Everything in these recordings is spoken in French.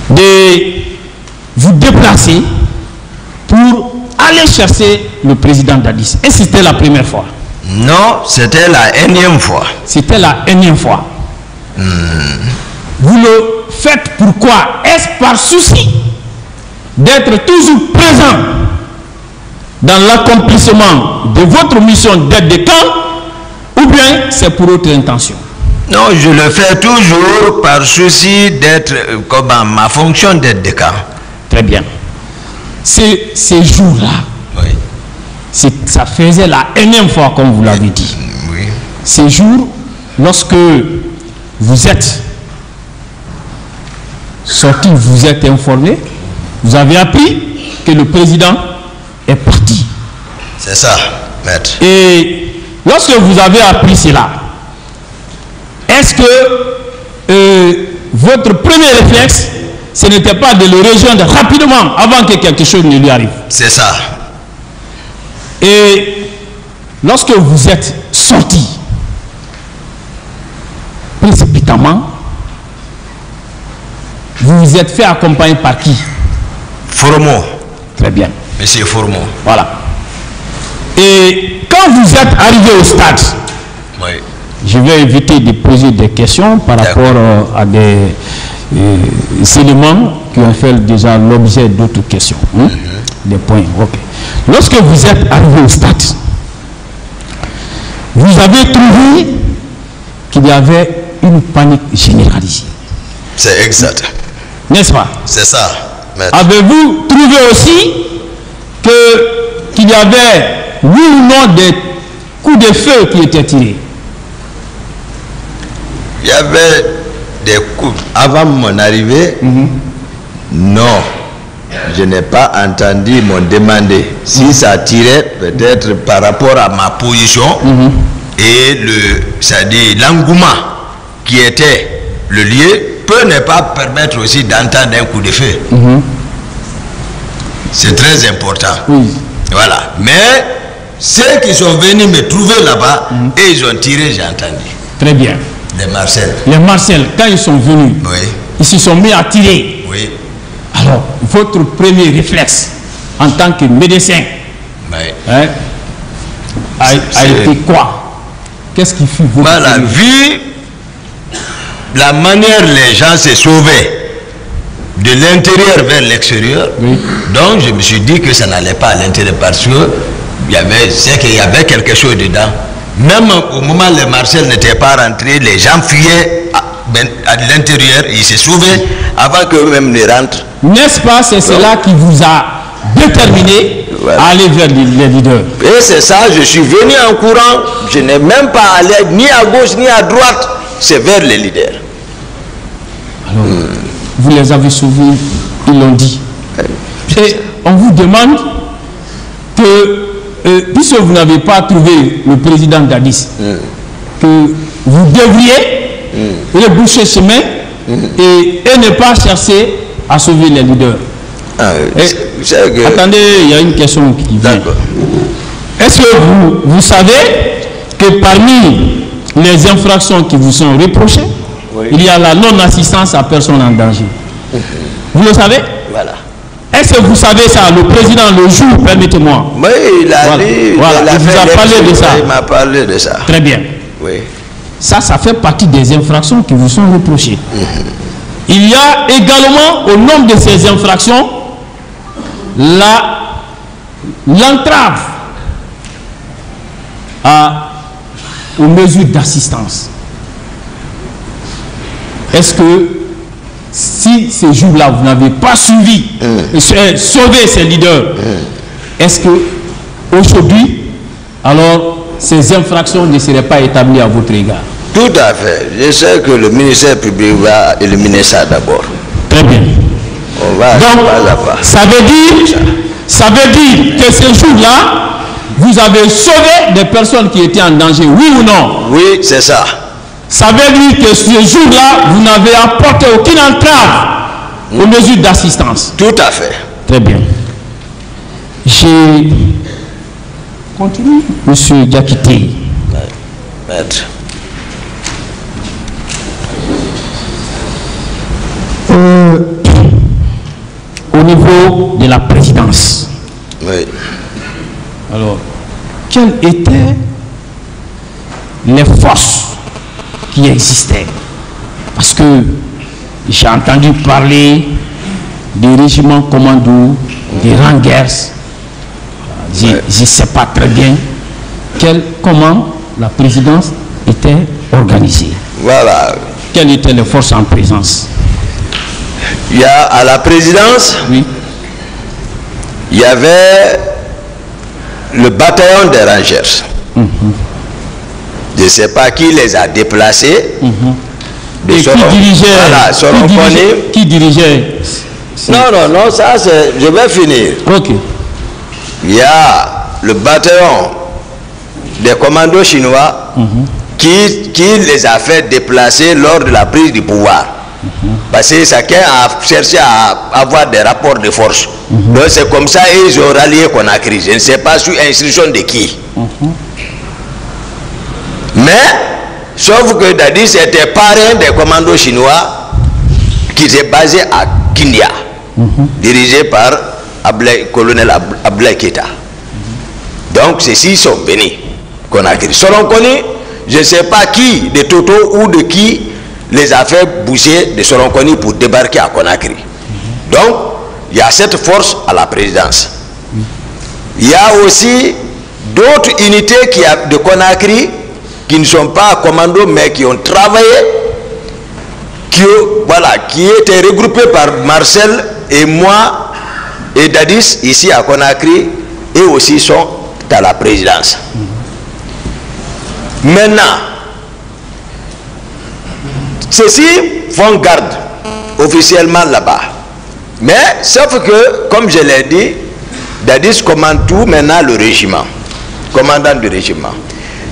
de vous déplacer pour aller chercher le président Dadis. Et c'était la première fois? Non, c'était la énième fois. C'était la énième fois. Vous le faites pourquoi? Est-ce par souci d'être toujours présent dans l'accomplissement de votre mission d'aide de camp, ou bien c'est pour autre intention? Non, je le fais toujours par souci d'être comme ma fonction d'aide de camp. Très bien. Ces jours-là, oui, ça faisait la énième fois, comme vous l'avez dit. Oui. Ces jours, lorsque vous êtes sorti, vous êtes informé, vous avez appris que le président est parti. C'est ça, maître. Et lorsque vous avez appris cela, est-ce que votre premier réflexe, ce n'était pas de le rejoindre rapidement avant que quelque chose ne lui arrive? C'est ça. Et lorsque vous êtes sorti précipitamment, vous vous êtes fait accompagner par qui? Formeau. Très bien. Monsieur Formeau. Voilà. Et quand vous êtes arrivé au stade, oui, je vais éviter de poser des questions par rapport à des éléments qui ont fait déjà l'objet d'autres questions. Des points. Ok. Lorsque vous êtes arrivé au stade, vous avez trouvé qu'il y avait une panique généralisée. c'est exact. N'est-ce pas? C'est ça, maître. Avez-vous trouvé aussi qu'il y avait, oui ou non, des coups de feu qui étaient tirés? Il y avait des coups. Avant mon arrivée, non. Je n'ai pas entendu m'en demander. Si ça tirait, peut-être par rapport à ma position et c'est-à-dire l'engouement qui était le lieu, peut ne pas permettre aussi d'entendre un coup de feu. C'est très important. Oui. Voilà. Mais ceux qui sont venus me trouver là-bas, et ils ont tiré, j'ai entendu. Très bien. Les Marcel. Les Marcel, quand ils sont venus, Oui. ils se sont mis à tirer. Oui. Alors, votre premier réflexe en tant que médecin Oui. hein, a été quoi? Qu'est-ce qui fut votre Voilà, premier? vu la manière les gens se sauvaient de l'intérieur vers l'extérieur, Oui. donc je me suis dit que ça n'allait pas à l'intérieur parce que c'est qu'il y avait quelque chose dedans. Même au moment où les Marcel n'étaient pas rentrés, les gens fuyaient à l'intérieur, ils se sauvaient avant qu'eux-mêmes ne rentrent. N'est-ce pas, c'est cela qui vous a déterminé à aller vers les leaders? Et c'est ça, je suis venu en courant, je n'ai même pas allé ni à gauche ni à droite, c'est vers les leaders. Alors, vous les avez sauvés, ils l'ont dit. Et on vous demande que, puisque vous n'avez pas trouvé le président Dadis, que vous devriez reboucher chemin et ne pas chercher à sauver les leaders. Attendez, il y a une question qui vient. Est-ce que vous savez que parmi les infractions qui vous sont reprochées, il y a la non-assistance à personne en danger? Vous le savez? Voilà. Est-ce que vous savez ça, le président, le jour, permettez-moi? Oui, il a dit, voilà. Il vous a parlé de ça. Il m'a parlé de ça. Très bien. Oui. Ça fait partie des infractions qui vous sont reprochées. Il y a également, au nombre de ces infractions, l'entrave aux mesures d'assistance. Est-ce que si ces jours-là, vous n'avez pas suivi, sauvé ces leaders, est-ce que aujourd'hui, alors, ces infractions ne seraient pas établies à votre égard? Tout à fait. Je sais que le ministère public va éliminer ça d'abord. Très bien. On va donc, pas à pas. Ça veut dire que ces jours-là, vous avez sauvé des personnes qui étaient en danger, oui ou non? Oui, c'est ça. Ça veut dire que ce jour-là, vous n'avez apporté aucune entrave aux mesures d'assistance. Tout à fait. Très bien. J'ai continué, monsieur Diakité. Maître. niveau de la présidence. Oui. Alors, quelles étaient les forces qui existaient? Parce que j'ai entendu parler des régiments commandos, des rangers. Je ne sais pas très bien comment la présidence était organisée. Voilà. Quelles étaient les forces en présence? Il y a à la présidence, oui, il y avait le bataillon des rangers. Je ne sais pas qui les a déplacés. Et qui dirigeait? Non, ça c'est... Je vais finir. Ok. Il y a le bataillon des commandos chinois qui les a fait déplacer lors de la prise du pouvoir. Parce que chacun a cherché à avoir des rapports de force. Donc c'est comme ça ils ont rallié Conakry. Je ne sais pas sous instruction de qui. Mais, sauf que Dadis était parrain des commandos chinois qui étaient basés à Kindia, dirigé par colonel Abdoulaye Keïta. Donc, ceux-ci sont venus Conakry. Selon Koni, je ne sais pas qui, de Toto ou de qui, les a fait bouger de Soronkoni pour débarquer à Conakry. Donc, il y a cette force à la présidence. Il y a aussi d'autres unités de Conakry qui ne sont pas commandos mais qui ont travaillé, qui étaient regroupés par Marcel et moi et Dadis ici à Conakry et aussi sont à la présidence. Maintenant, ceux-ci font garde officiellement là-bas. Mais sauf que, comme je l'ai dit, Dadis commande tout maintenant le régiment, commandant du régiment.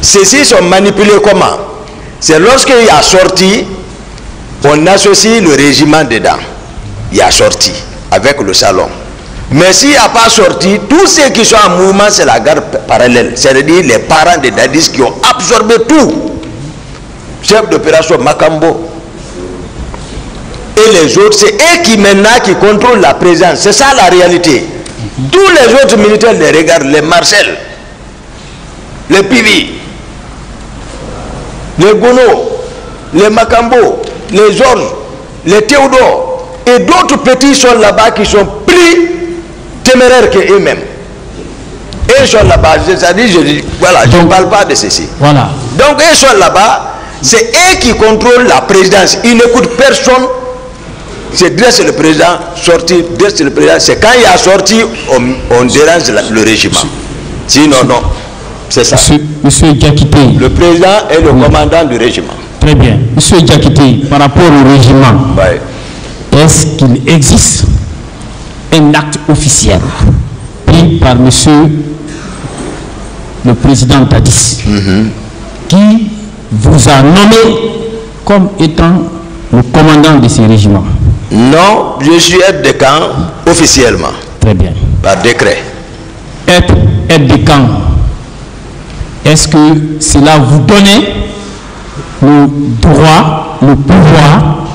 Ceux-ci sont manipulés comment? C'est lorsqu'il y a sorti, on associe le régiment dedans. Il y a sorti avec le salon. Mais s'il n'y a pas sorti, tous ceux qui sont en mouvement, c'est la garde parallèle. C'est-à-dire les parents de Dadis qui ont absorbé tout. Chef d'opération Makambo. Et les autres, c'est eux qui maintenant qui contrôlent la présence. C'est ça la réalité. Tous les autres militaires les regardent, les Marcel, les Pivi, les Gono, les Makambo, les Georges, les Théodore et d'autres petits sont là-bas qui sont plus téméraires qu'eux-mêmes. Et ils sont là-bas, c'est-à-dire, je dis, voilà, je ne parle pas de ceci. Voilà. Donc ils sont là-bas, c'est eux qui contrôlent la présidence. Ils n'écoutent personne. C'est dresse le président, sorti, dresse le président. C'est quand il a sorti, on dérange le régiment. Sinon, non. C'est ça. Monsieur Diakité. Le président est le commandant du régiment. Très bien. Monsieur Diakité, par rapport au régiment, est-ce qu'il existe un acte officiel pris par monsieur le président Dadis qui vous a nommé comme étant le commandant de ces régiments? Non, je suis aide de camp officiellement. Très bien. Par décret. Aide de camp. Est-ce que cela vous donnait le droit, le pouvoir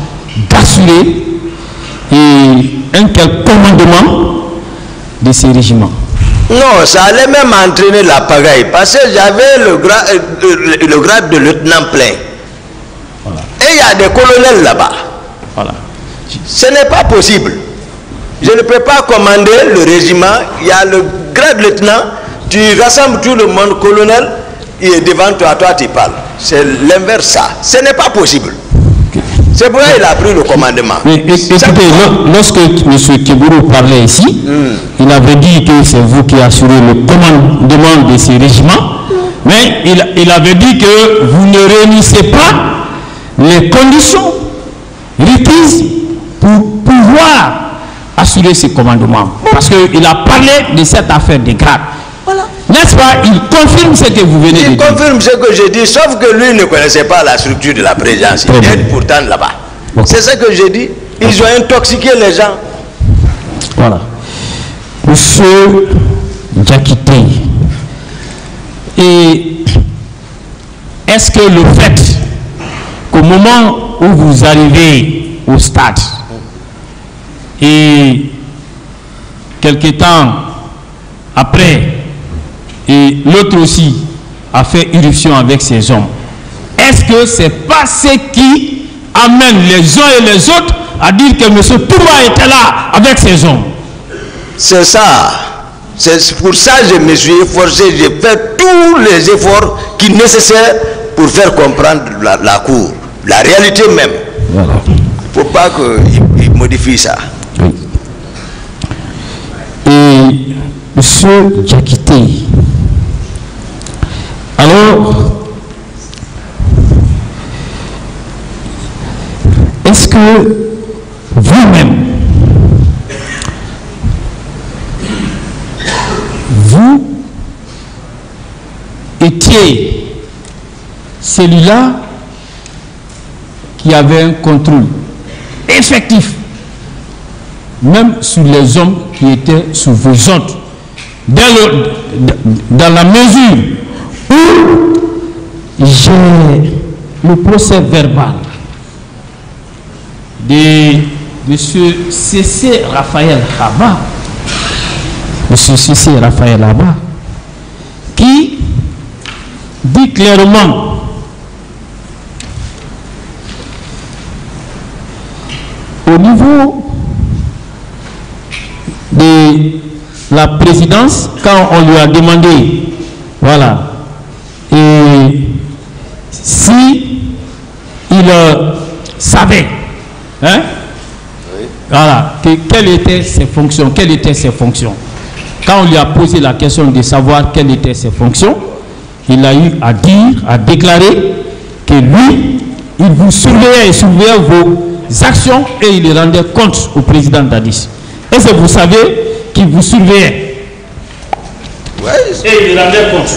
d'assurer un tel commandement de ces régiments? Non, ça allait même entraîner la pagaille parce que j'avais le grade de lieutenant plein. Voilà. Et il y a des colonels là-bas. Voilà. Ce n'est pas possible. Je ne peux pas commander le régiment. Il y a le grade de lieutenant. Tu rassembles tout le monde, colonel, il est devant toi, toi tu parles. C'est l'inverse ça. Ce n'est pas possible. Okay. C'est pourquoi il a pris le commandement. Mais, écoutez, lorsque M. Kebourou parlait ici, il avait dit que c'est vous qui assurez le commandement de ces régiments, mais il avait dit que vous ne réunissez pas les conditions requises pour pouvoir assurer ce commandement. Parce qu'il a parlé de cette affaire des grades. Voilà. N'est-ce pas? Il confirme ce que vous venez de dire. Il confirme ce que j'ai dit, sauf que lui ne connaissait pas la structure de la présidence. Il est pourtant là-bas. C'est ce que j'ai dit. Ils ont intoxiqué les gens. Voilà. Monsieur Diakité, et est-ce que le fait qu'au moment où vous arrivez au stade et quelque temps après, et l'autre aussi a fait irruption avec ses hommes. Est-ce que c'est pas ce qui amène les uns et les autres à dire que M. Toumba était là avec ses hommes? C'est ça. C'est pour ça que je me suis efforcé, j'ai fait tous les efforts qui sont nécessaires pour faire comprendre la cour, la réalité même. Voilà. Il ne faut pas qu'il modifie ça. Oui. Et M. Diakité, alors, est-ce que vous-même, vous étiez celui-là qui avait un contrôle effectif, même sur les hommes qui étaient sous vos ordres, dans la mesure où j'ai le procès verbal de M. C.C. Raphaël Haba, M. C.C. Raphaël Haba, qui dit clairement au niveau de la présidence, quand on lui a demandé, voilà, et si il savait, hein, oui, voilà, quelles étaient ses fonctions, Quand on lui a posé la question de savoir quelles étaient ses fonctions, il a eu à dire, à déclarer que lui, il vous surveillait et surveillait vos actions et il rendait compte au président Dadis. Est-ce que vous savez qu'il vous surveillait? Oui. Et il rendait compte.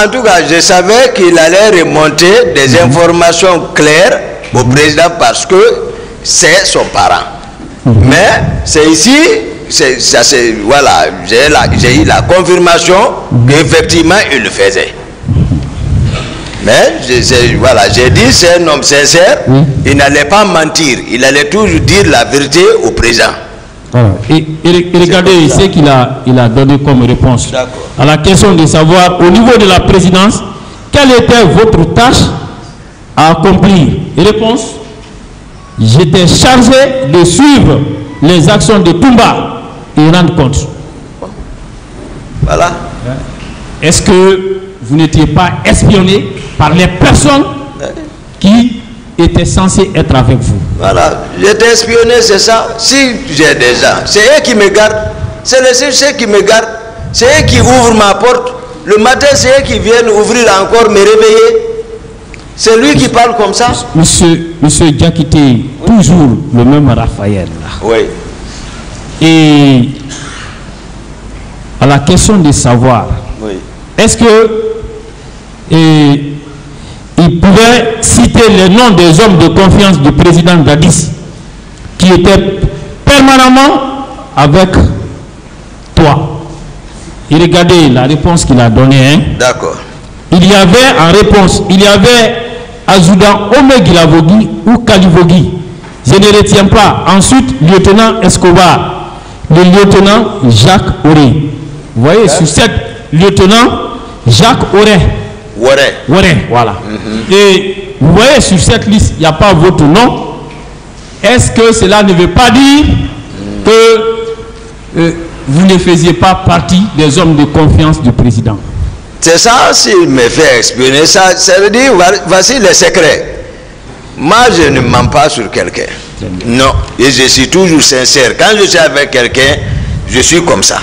En tout cas, je savais qu'il allait remonter des informations claires au président parce que c'est son parent. Mais c'est ici, voilà, j'ai eu la confirmation qu'effectivement il le faisait. Mais voilà, j'ai dit c'est un homme sincère, il n'allait pas mentir, il allait toujours dire la vérité au président. Et regardez ce qu'il a donné comme réponse à la question de savoir au niveau de la présidence quelle était votre tâche à accomplir. Réponse: j'étais chargé de suivre les actions de Toumba et rendre compte. Voilà. Est-ce que vous n'étiez pas espionné par les personnes qui étaient censées être avec vous? Voilà, j'étais espionné, c'est ça. Si j'ai des gens, c'est eux qui me gardent, c'est ceux qui me gardent, c'est eux qui ouvrent ma porte. Le matin, c'est eux qui viennent ouvrir encore, me réveiller. C'est lui qui parle comme ça. Monsieur Diakité, oui, toujours le même Raphaël. Oui. Et à la question de savoir, oui, est-ce que il pouvait citer les noms des hommes de confiance du président Dadis qui étaient permanemment avec toi? Et regardez la réponse qu'il a donnée. Hein? D'accord. Il y avait en réponse, il y avait Azudan Omegilavogui ou Kalivogui. Je ne retiens pas. Ensuite, lieutenant Escobar, le lieutenant Jacques Auré. Vous voyez, sur cette lieutenant Jacques Auré. Ouais, voilà. Et vous voyez, sur cette liste, il n'y a pas votre nom. Est-ce que cela ne veut pas dire que vous ne faisiez pas partie des hommes de confiance du président? C'est ça, s'il me fait espionner, ça veut dire, voici les secrets. Moi, je ne mens pas sur quelqu'un. Non, et je suis toujours sincère. Quand je suis avec quelqu'un, je suis comme ça.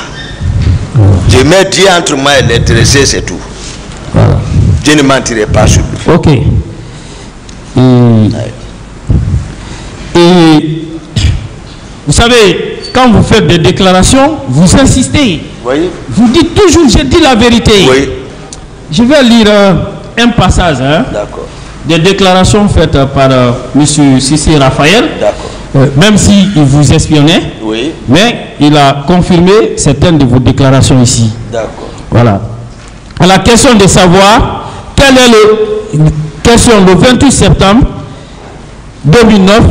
Je mets Dieu entre moi et l'intéressé, c'est tout. Voilà. Je ne mentirai pas sur lui. Ok. Et vous savez, quand vous faites des déclarations, vous insistez. Oui. Vous dites toujours, je dis la vérité. Oui. Je vais lire un passage, hein, des déclarations faites par M. C.C. Raphaël. Même s'il vous espionnait, oui, mais il a confirmé certaines de vos déclarations ici. D'accord. Voilà. À la question de savoir quelle est le 28 septembre 2009,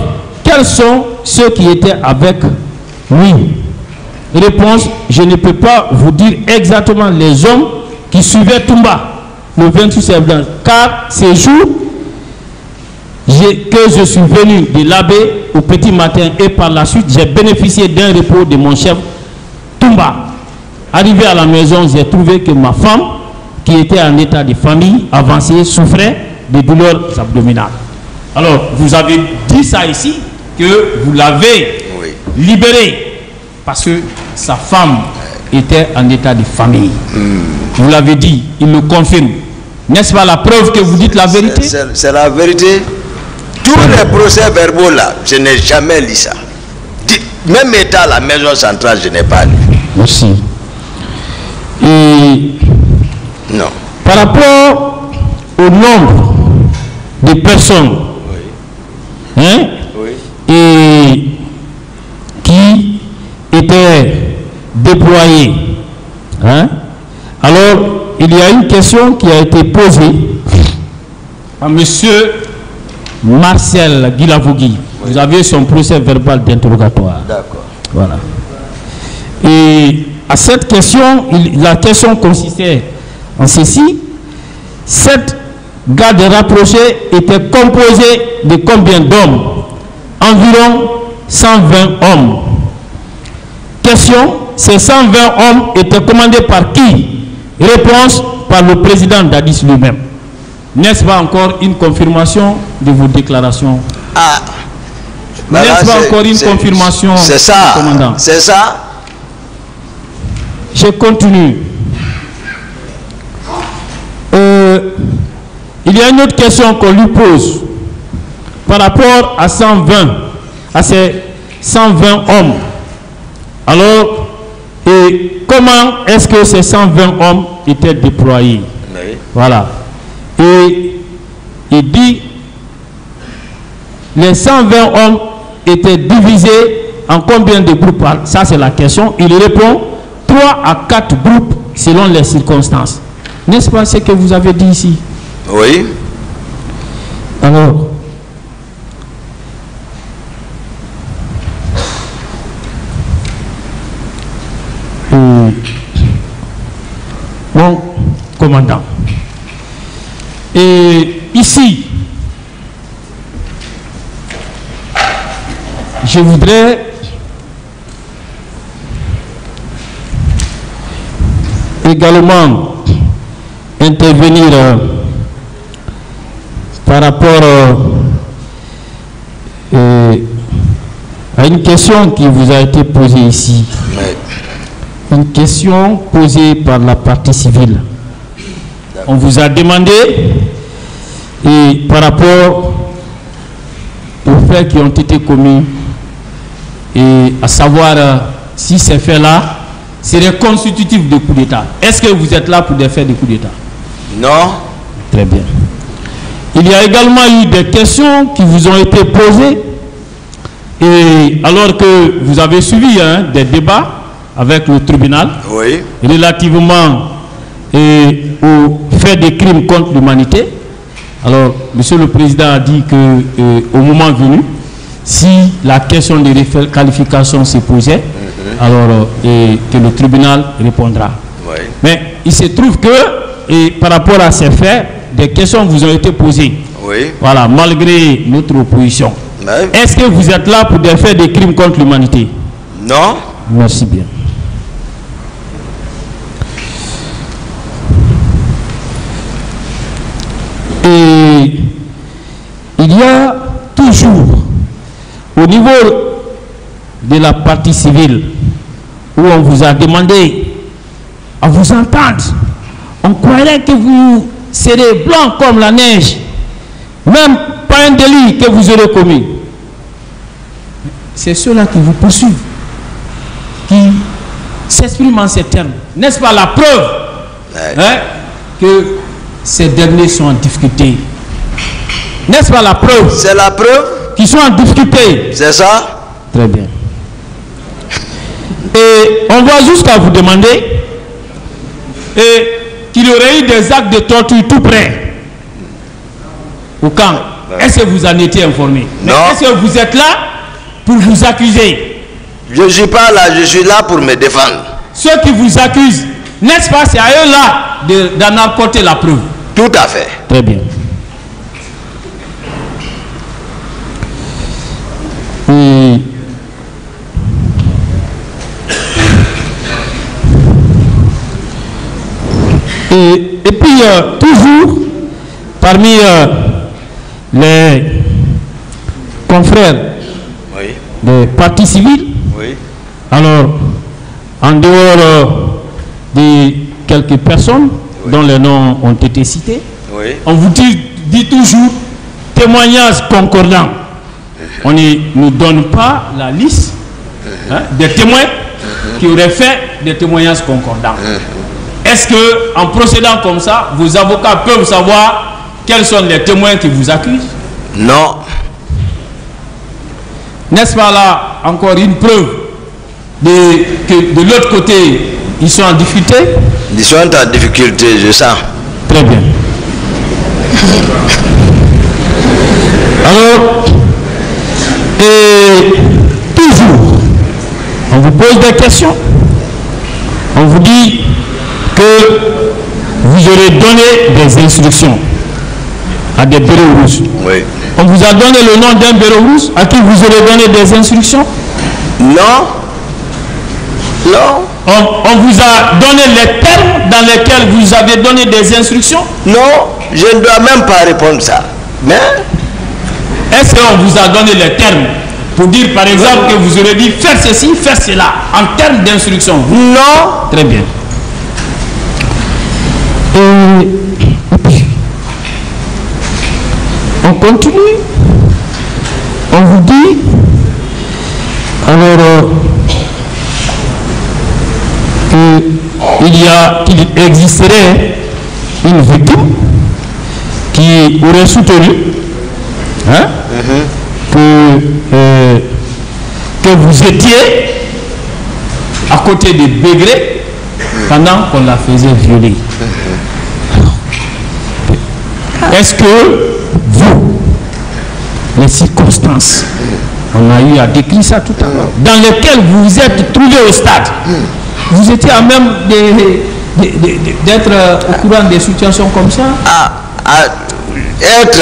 quels sont ceux qui étaient avec lui? Réponse, je ne peux pas vous dire exactement les hommes qui suivaient Toumba le 28 septembre, car ces jours que je suis venu de l'abbé au petit matin et par la suite j'ai bénéficié d'un repos de mon chef Toumba. Arrivé à la maison, j'ai trouvé que ma femme, qui était en état de famille avancée, souffrait de douleurs abdominales. Alors, vous avez dit ça ici, que vous l'avez libéré parce que sa femme était en état de famille. Vous l'avez dit, il le confirme. N'est-ce pas la preuve que vous dites la vérité? C'est la vérité. Tous les procès-verbaux là, je n'ai jamais lu ça. Même état à la maison centrale, je n'ai pas lu. Merci. Et non. Par rapport au nombre de personnes et qui étaient déployées, alors il y a une question qui a été posée à monsieur Marcel Guilavogui. Vous avez son procès verbal d'interrogatoire. D'accord. Voilà. Et à cette question, la question consistait en ceci: cette garde rapprochée était composée de combien d'hommes? Environ 120 hommes. Question: ces 120 hommes étaient commandés par qui? Réponse: par le président Dadis lui-même. N'est-ce pas encore une confirmation de vos déclarations? N'est-ce pas encore une confirmation? C'est ça, commandant. C'est ça. Je continue. Il y a une autre question qu'on lui pose par rapport à ces 120 hommes. Alors, et comment est-ce que ces 120 hommes étaient déployés? Oui. Voilà. Et il dit, les 120 hommes étaient divisés en combien de groupes? Ça, c'est la question. Il répond 3 à 4 groupes selon les circonstances. N'est-ce pas ce que vous avez dit ici? Oui. Alors, mon commandant, et ici, je voudrais également intervenir par rapport à une question qui vous a été posée ici. Oui. Une question posée par la partie civile. On vous a demandé, et par rapport aux faits qui ont été commis, et à savoir si ces faits-là seraient constitutifs de coup d'État. Est-ce que vous êtes là pour des faits de coup d'État? Non. Très bien. Il y a également eu des questions qui vous ont été posées, et alors que vous avez suivi des débats avec le tribunal, oui, relativement aux faits de crimes contre l'humanité. Alors, Monsieur le Président a dit que au moment venu, si la question de qualification se posait, alors que le tribunal répondra. Oui. Mais il se trouve que, par rapport à ces faits, des questions vous ont été posées. Oui. Voilà, malgré notre opposition. Oui. Est-ce que vous êtes là pour des faits de crimes contre l'humanité? Non. Merci bien. Et il y a toujours, au niveau de la partie civile, où on vous a demandé à vous entendre, on croirait que vous serez blanc comme la neige, même pas un délit que vous aurez commis. C'est ceux-là qui vous poursuivent, qui s'expriment en ces termes. N'est-ce pas la preuve que ces derniers sont en difficulté? N'est-ce pas la preuve? C'est la preuve qu'ils sont en difficulté. C'est ça? Très bien. Et on va jusqu'à vous demander qu'il y aurait eu des actes de torture tout près au camp. Est-ce que vous en étiez informé? Non. Est-ce que vous êtes là pour vous accuser? Je ne suis pas là, je suis là pour me défendre. Ceux qui vous accusent, n'est-ce pas, c'est à eux là d'en apporter la preuve. Tout à fait. Très bien. Et puis, toujours, parmi les confrères des partis civils, alors, en dehors de quelques personnes dont les noms ont été cités, on vous dit toujours témoignages concordants. On ne nous donne pas la liste des témoins qui auraient fait des témoignages concordants. Est-ce que, en procédant comme ça, vos avocats peuvent savoir quels sont les témoins qui vous accusent? Non. N'est-ce pas là encore une preuve que de l'autre côté, ils sont en difficulté? Ils sont en difficulté, je sens. Très bien. Alors, et toujours, on vous pose des questions. On vous dit que vous aurez donné des instructions à des bureaux rouges. Oui. On vous a donné le nom d'un bureau rouge à qui vous aurez donné des instructions? Non. Non. On vous a donné les termes dans lesquels vous avez donné des instructions? Non, je ne dois même pas répondre ça. Mais est-ce qu'on vous a donné les termes pour dire par exemple que vous aurez dit faire ceci, faire cela en termes d'instruction? Non. Très bien. Et puis, on continue. On vous dit, alors, qu'il existerait une victime qui aurait soutenu que vous étiez à côté de Bégré pendant qu'on la faisait violer. Est-ce que vous, les circonstances, on a eu à décrire ça tout à l'heure, dans lesquelles vous vous êtes trouvé au stade, vous étiez à même d'être au courant des situations comme ça? Être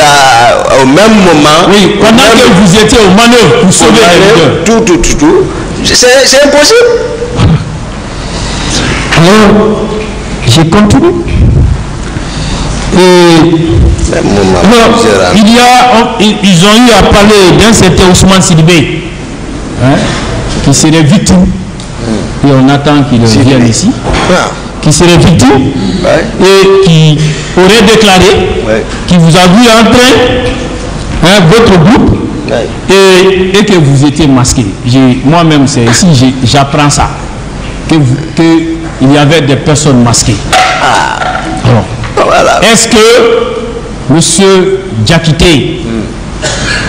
au même moment. Oui, pendant que vous étiez aux manœuvres pour sauver les leaders. Tout. C'est impossible. Alors, je continue. Ils ont eu à parler d'un certain Ousmane Sidibé, qui serait victime, et on attend qu'il vienne ici, qui serait victime, et qui aurait déclaré qu'il vous a vu entrer votre groupe, et que vous étiez masqué. Moi-même, c'est ici, j'apprends ça, qu'il y avait des personnes masquées. Alors, voilà. Est-ce que M. Diakité,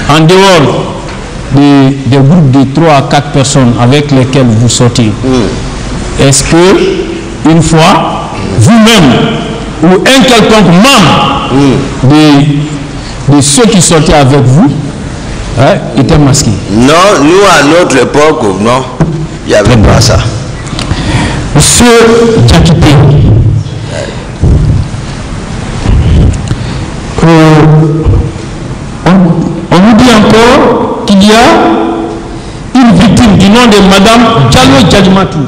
en dehors des groupes de 3 à 4 personnes avec lesquels vous sortez, est-ce que une fois, vous-même ou un quelconque membre de ceux qui sortaient avec vous était masqué? Non, nous à notre époque, non, il n'y avait pas ça. M. Diakité, on nous dit encore qu'il y a une victime du nom de Madame Diallo Djadjimatou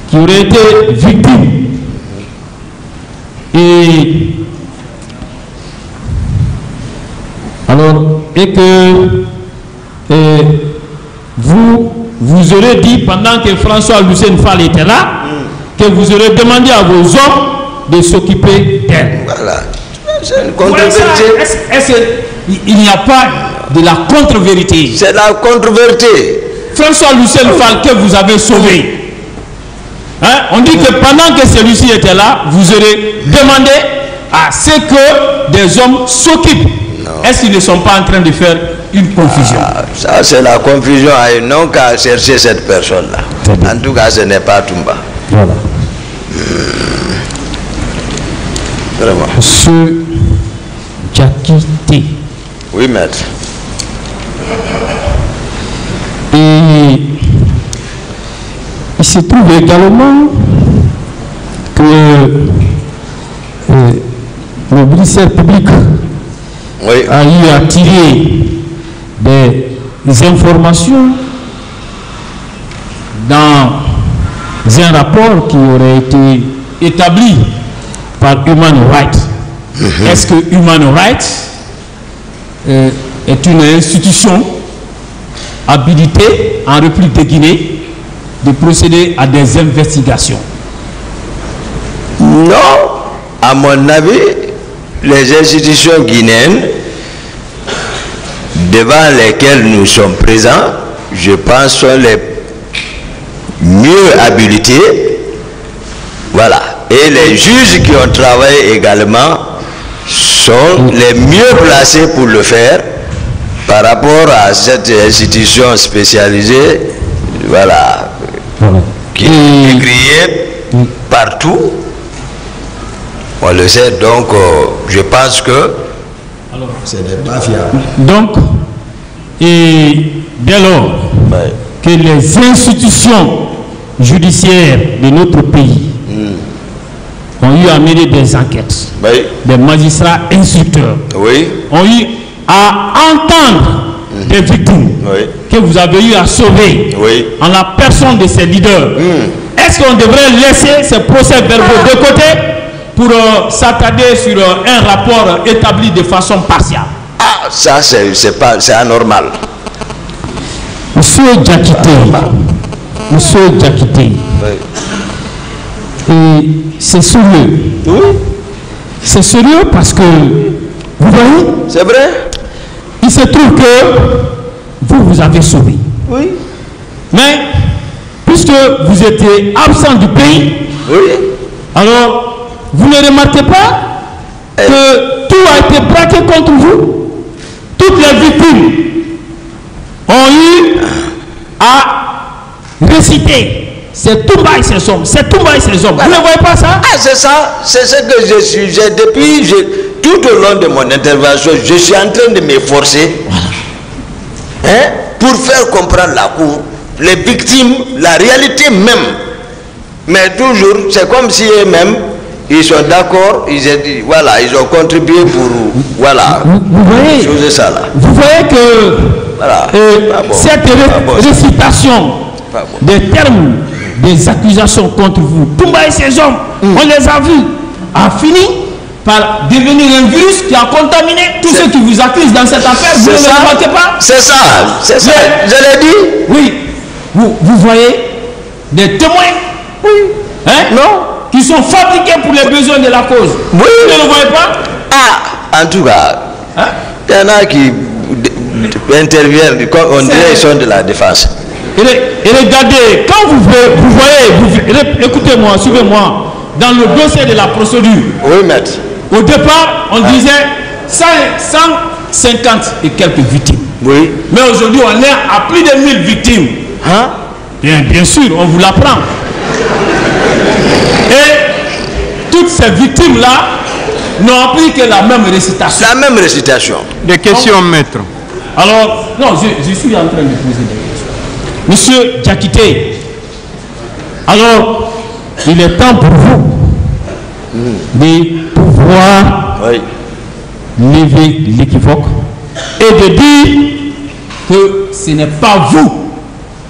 qui aurait été victime. Et que vous aurez dit pendant que François Lucien Fall était là, que vous aurez demandé à vos hommes de s'occuper d'elle. Voilà. C'est une contre-vérité. Est-ce qu'il n'y a pas de la contre-vérité? C'est la contre-vérité. François Lucien Fall que vous avez sauvé. On dit que pendant que celui-ci était là, vous aurez demandé à ce que des hommes s'occupent. Est-ce qu'ils ne sont pas en train de faire une confusion? Ça, c'est la confusion. Ils n'ont qu'à chercher cette personne-là. En tout cas, ce n'est pas Toumba. Voilà. Vraiment. Monsieur Diakité. Oui, maître. Et il se trouve également que le ministère public a eu à tirer des informations dans un rapport qui aurait été établi par Human Rights. Est-ce que Human Rights est une institution habilitée en République de Guinée de procéder à des investigations? Non, à mon avis, les institutions guinéennes devant lesquelles nous sommes présents, je pense, sont les mieux habilités. Voilà. Et les juges qui ont travaillé également sont les mieux placés pour le faire par rapport à cette institution spécialisée, voilà, qui est créée partout. On le sait, donc je pense que ce n'est pas fiable. Donc, et dès lors que les institutions judiciaires de notre pays ont eu à mener des enquêtes, des magistrats instructeurs ont eu à entendre des victimes que vous avez eu à sauver en la personne de ces leaders, est-ce qu'on devrait laisser ces procès-verbaux de côté pour s'attarder sur un rapport établi de façon partiale? Ah, ça c'est anormal. Monsieur Diakité, et c'est sérieux. Oui. C'est sérieux parce que, vous voyez, c'est vrai. Il se trouve que vous avez sauvé. Oui. Mais, puisque vous étiez absent du pays, alors, vous ne remarquez pas que tout a été braqué contre vous? Toutes les victimes ont eu à réciter. C'est Toumba et ses hommes. C'est Toumba et ses hommes. Vous ne voyez pas ça? Ah, c'est ça. C'est ce que je suis. Tout au long de mon intervention, je suis en train de m'efforcer pour faire comprendre la Cour, les victimes, la réalité même. Mais toujours, c'est comme si eux-mêmes, ils sont d'accord, ils ont contribué pour, vous voyez, changer ça là. Vous voyez que cette récitation des termes des accusations contre vous, Toumba et ses hommes, on les a vus, a fini par devenir un virus qui a contaminé tous ceux qui vous accusent dans cette affaire. Vous ne le remarquez pas? C'est ça, je l'ai dit. Oui, vous voyez des témoins qui sont fabriqués pour les besoins de la cause. Vous ne le voyez pas? Ah, en tout cas, il y en a qui interviennent, on dirait qu'ils sont de la défense. Et regardez, quand vous voyez, écoutez-moi, suivez-moi, dans le dossier de la procédure. Oui, maître. Au départ, on disait 150 et quelques victimes. Oui. Mais aujourd'hui, on est à plus de 1000 victimes. Bien sûr, on vous l'apprend. Et toutes ces victimes-là n'ont appris que la même récitation. La même récitation. Des questions, maître. Alors, non, je suis en train de poser des questions. Monsieur Diakité, alors, il est temps pour vous de pouvoir lever l'équivoque et de dire que ce n'est pas vous.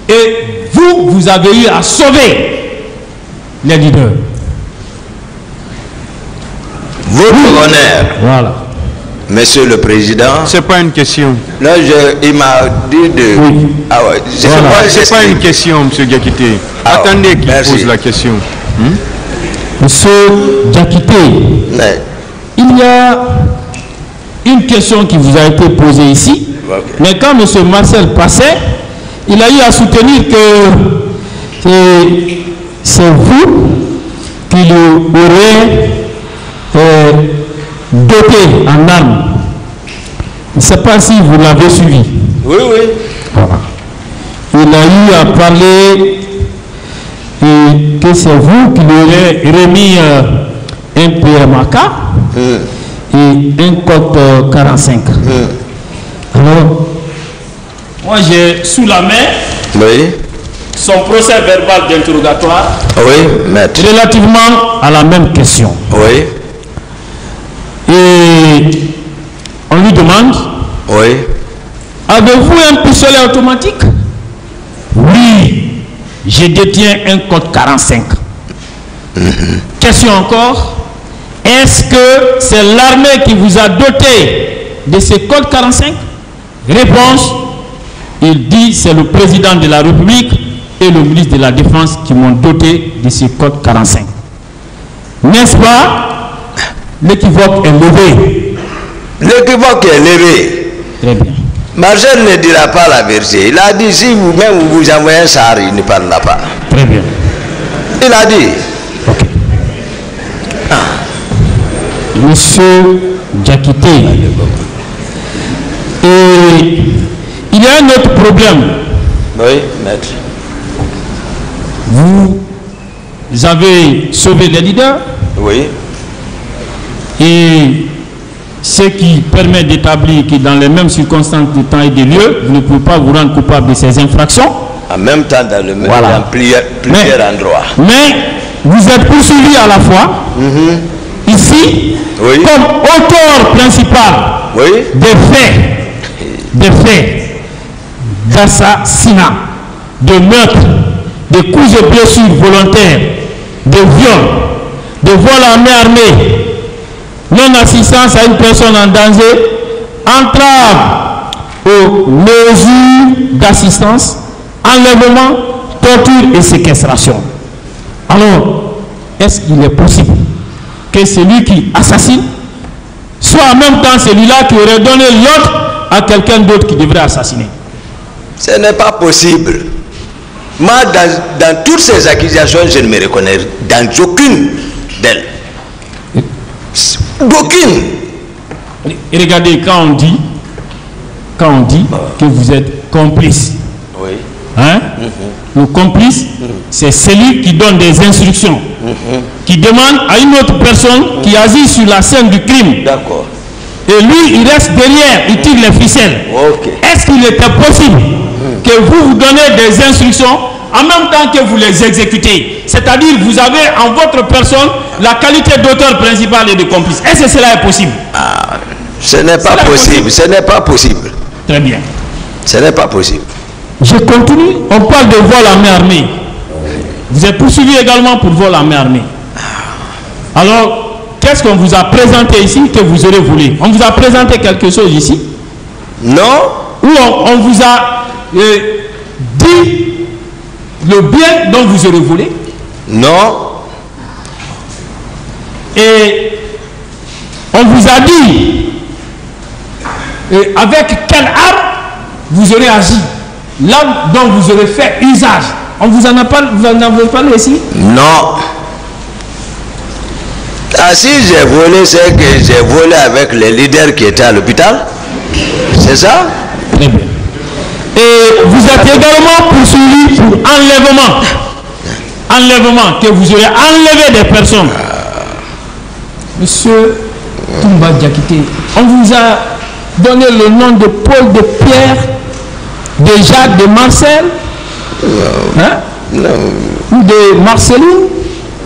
Et vous avez eu à sauver les leaders. Votre honneur. Voilà. Monsieur le Président. C'est pas une question. Là, il m'a dit de... Oui. Ah ouais. C'est pas une question, monsieur Diakité. Attendez qu'il pose la question. Monsieur Diakité, il y a une question qui vous a été posée ici, mais quand monsieur Marcel passait, il a eu à soutenir que c'est vous qui l'aurez doté en armes. Je ne sais pas si vous l'avez suivi. Oui, oui. Voilà. Il a eu à parler que c'est vous qui lui aurez remis un PMAK et un code 45. Alors, moi j'ai sous la main son procès verbal d'interrogatoire. Oui, maître. Relativement à la même question. Oui. Et on lui demande, oui, avez-vous un pistolet automatique? Oui, je détiens un code 45. Question encore, est-ce que c'est l'armée qui vous a doté de ce code 45? Réponse, il dit c'est le président de la République et le ministre de la Défense qui m'ont doté de ce code 45. N'est-ce pas? L'équivoque est levé. L'équivoque est levé. Très bien. Marcel ne dira pas la vérité. Il a dit si vous-même vous envoyez un char, il ne parlera pas. Très bien. Il a dit. Ok. Monsieur Diakité. Et il y a un autre problème. Oui, maître. Vous avez sauvé les leaders. Oui. Et ce qui permet d'établir que dans les mêmes circonstances de temps et de lieu, vous ne pouvez pas vous rendre coupable de ces infractions. En même temps dans, Voilà. dans plusieurs endroits. Mais vous êtes poursuivi à la fois, ici, Oui. comme auteur principal Oui. des faits d'assassinat, de meurtre, de coups et blessures volontaires, de viol, de vol à main armée, non-assistance à une personne en danger, entrave aux mesures d'assistance, enlèvement, torture et séquestration. Alors, est-ce qu'il est possible que celui qui assassine soit en même temps celui-là qui aurait donné l'ordre à quelqu'un d'autre qui devrait assassiner? Ce n'est pas possible. Moi, dans toutes ces accusations, je ne me reconnais dans aucune d'elles. D'aucune. Et regardez, quand on dit que vous êtes complice, Oui. hein? Le complice, c'est celui qui donne des instructions, qui demande à une autre personne qui agit sur la scène du crime. D'accord. Et lui, il reste derrière, il tire les ficelles. Ok. Est-ce qu'il était possible que vous donnez des instructions en même temps que vous les exécutez? C'est-à-dire vous avez en votre personne la qualité d'auteur principal et de complice. Est-ce que cela est possible? Ah, ce n'est pas possible. Ce n'est pas possible. Très bien. Ce n'est pas possible. Je continue. On parle de vol à main armée. Vous êtes poursuivi également pour vol à main armée. Alors, qu'est-ce qu'on vous a présenté ici que vous aurez volé? On vous a présenté quelque chose ici? Non. Ou on vous a dit le bien dont vous aurez volé? Non. Et on vous a dit avec quelle arme vous aurez agi, l'arme dont vous aurez fait usage. On vous en a parlé, vous en avez parlé ici? Non. Ah, si j'ai volé, c'est que j'ai volé avec les leaders qui étaient à l'hôpital. C'est ça? Très bien. Et vous êtes également poursuivi pour enlèvement. Enlèvement, que vous aurez enlevé des personnes. Monsieur Toumba Diakité, on vous a donné le nom de Paul, de Pierre, de Jacques, de Marcel, hein? Non. Ou de Marceline,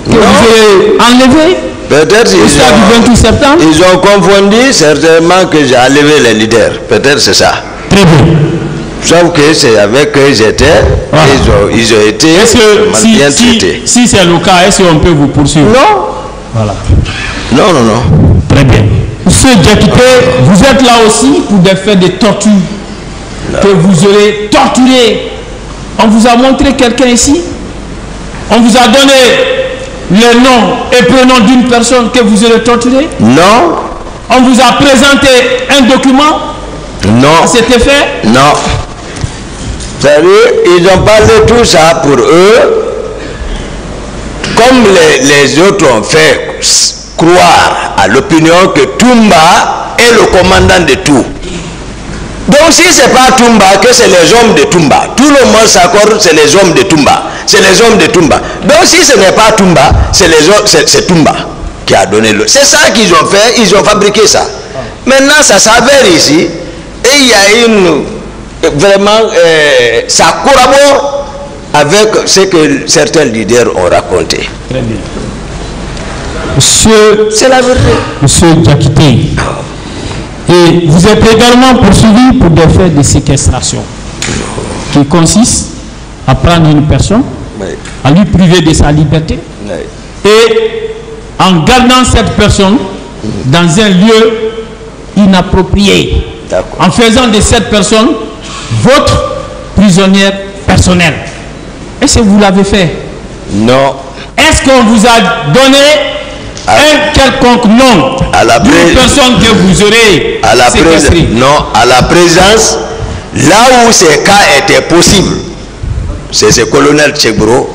que Non. vous avez enlevé. Peut-être Du 28 septembre. ils ont confondu certainement que j'ai enlevé les leaders. Peut-être c'est ça. Très bien. Sauf que c'est avec eux j'étais. Voilà. Ils ont été Est-ce que bien traités. si c'est le cas, est-ce qu'on peut vous poursuivre? Non. Voilà. Non, non, non. Très bien. Monsieur Diakité, vous êtes là aussi pour des faits de torture. Que vous aurez torturé. On vous a montré quelqu'un ici? On vous a donné les noms et prénoms d'une personne que vous aurez torturé? Non. On vous a présenté un document Non. à cet effet? Non. Vous savez, ils ont parlé tout ça pour eux. Comme les autres ont fait croire à l'opinion que Toumba est le commandant de tout. Donc si ce n'est pas Toumba, que c'est les hommes de Toumba. Tout le monde s'accorde, c'est les hommes de Toumba. C'est les hommes de Toumba. Donc si ce n'est pas Toumba, c'est Toumba qui a donné le... C'est ça qu'ils ont fait, ils ont fabriqué ça. Maintenant, ça s'avère ici, et il y a une... Vraiment, ça collabore avec ce que certains leaders ont raconté. Très bien. Monsieur, c'est la vérité. Monsieur Diakité, et vous êtes également poursuivi pour des faits de séquestration qui consistent à prendre une personne, à lui priver de sa liberté et en gardant cette personne dans un lieu inapproprié, en faisant de cette personne votre prisonnière personnelle. Est-ce que vous l'avez fait? Non. Est-ce qu'on vous a donné un quelconque nom d'une personne que vous aurez séquestrée? Non, à la présence, là où ces cas étaient possibles, c'est ce colonel Tchegro,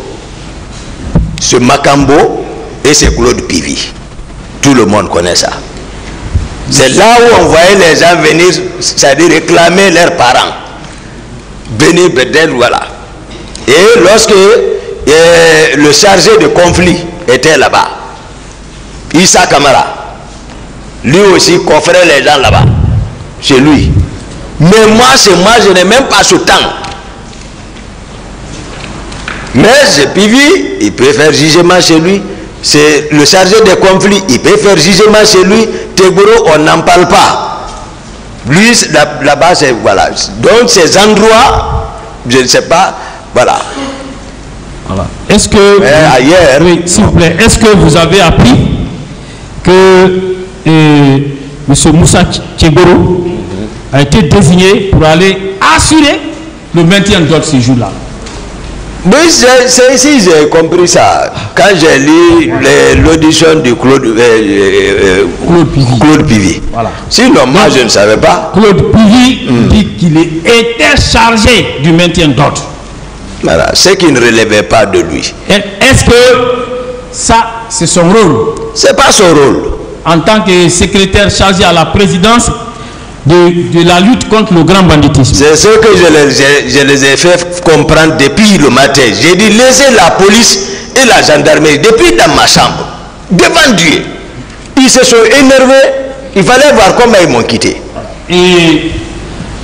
ce Makambo et ce Claude Pivi. Tout le monde connaît ça. C'est là où on voyait les gens venir, c'est-à-dire réclamer leurs parents. Venir, peut-être, voilà. Et lorsque le chargé de conflit était là-bas, Issa Kamara, lui aussi coffrait les gens là-bas, chez lui. Mais moi, je n'ai même pas ce temps. Mais c'est Pivi, il peut faire jugement chez lui. C'est le chargé de conflit, il peut faire jugement chez lui. Tchegro, on n'en parle pas. Lui, là-bas, c'est voilà. Donc, ces endroits, je ne sais pas, voilà. Voilà. Est-ce que, ailleurs, oui, s'il vous plaît, est-ce que vous avez appris que M. Moussa Tchegoro a été désigné pour aller assurer le maintien de l'ordre ce jour-là? Oui, c'est ici j'ai compris ça. Quand j'ai lu l'audition de Claude Pivi. Voilà. Sinon, moi, je ne savais pas. Claude Pivi dit qu'il était chargé du maintien d'ordre. Voilà, ce qui ne relevait pas de lui. Est-ce que ça, c'est son rôle? C'est pas son rôle. En tant que secrétaire chargé à la présidence de la lutte contre le grand banditisme. C'est ce que je les ai fait comprendre depuis le matin. J'ai dit, laissez la police et la gendarmerie, depuis dans ma chambre, devant Dieu. Ils se sont énervés, il fallait voir comment ils m'ont quitté. Et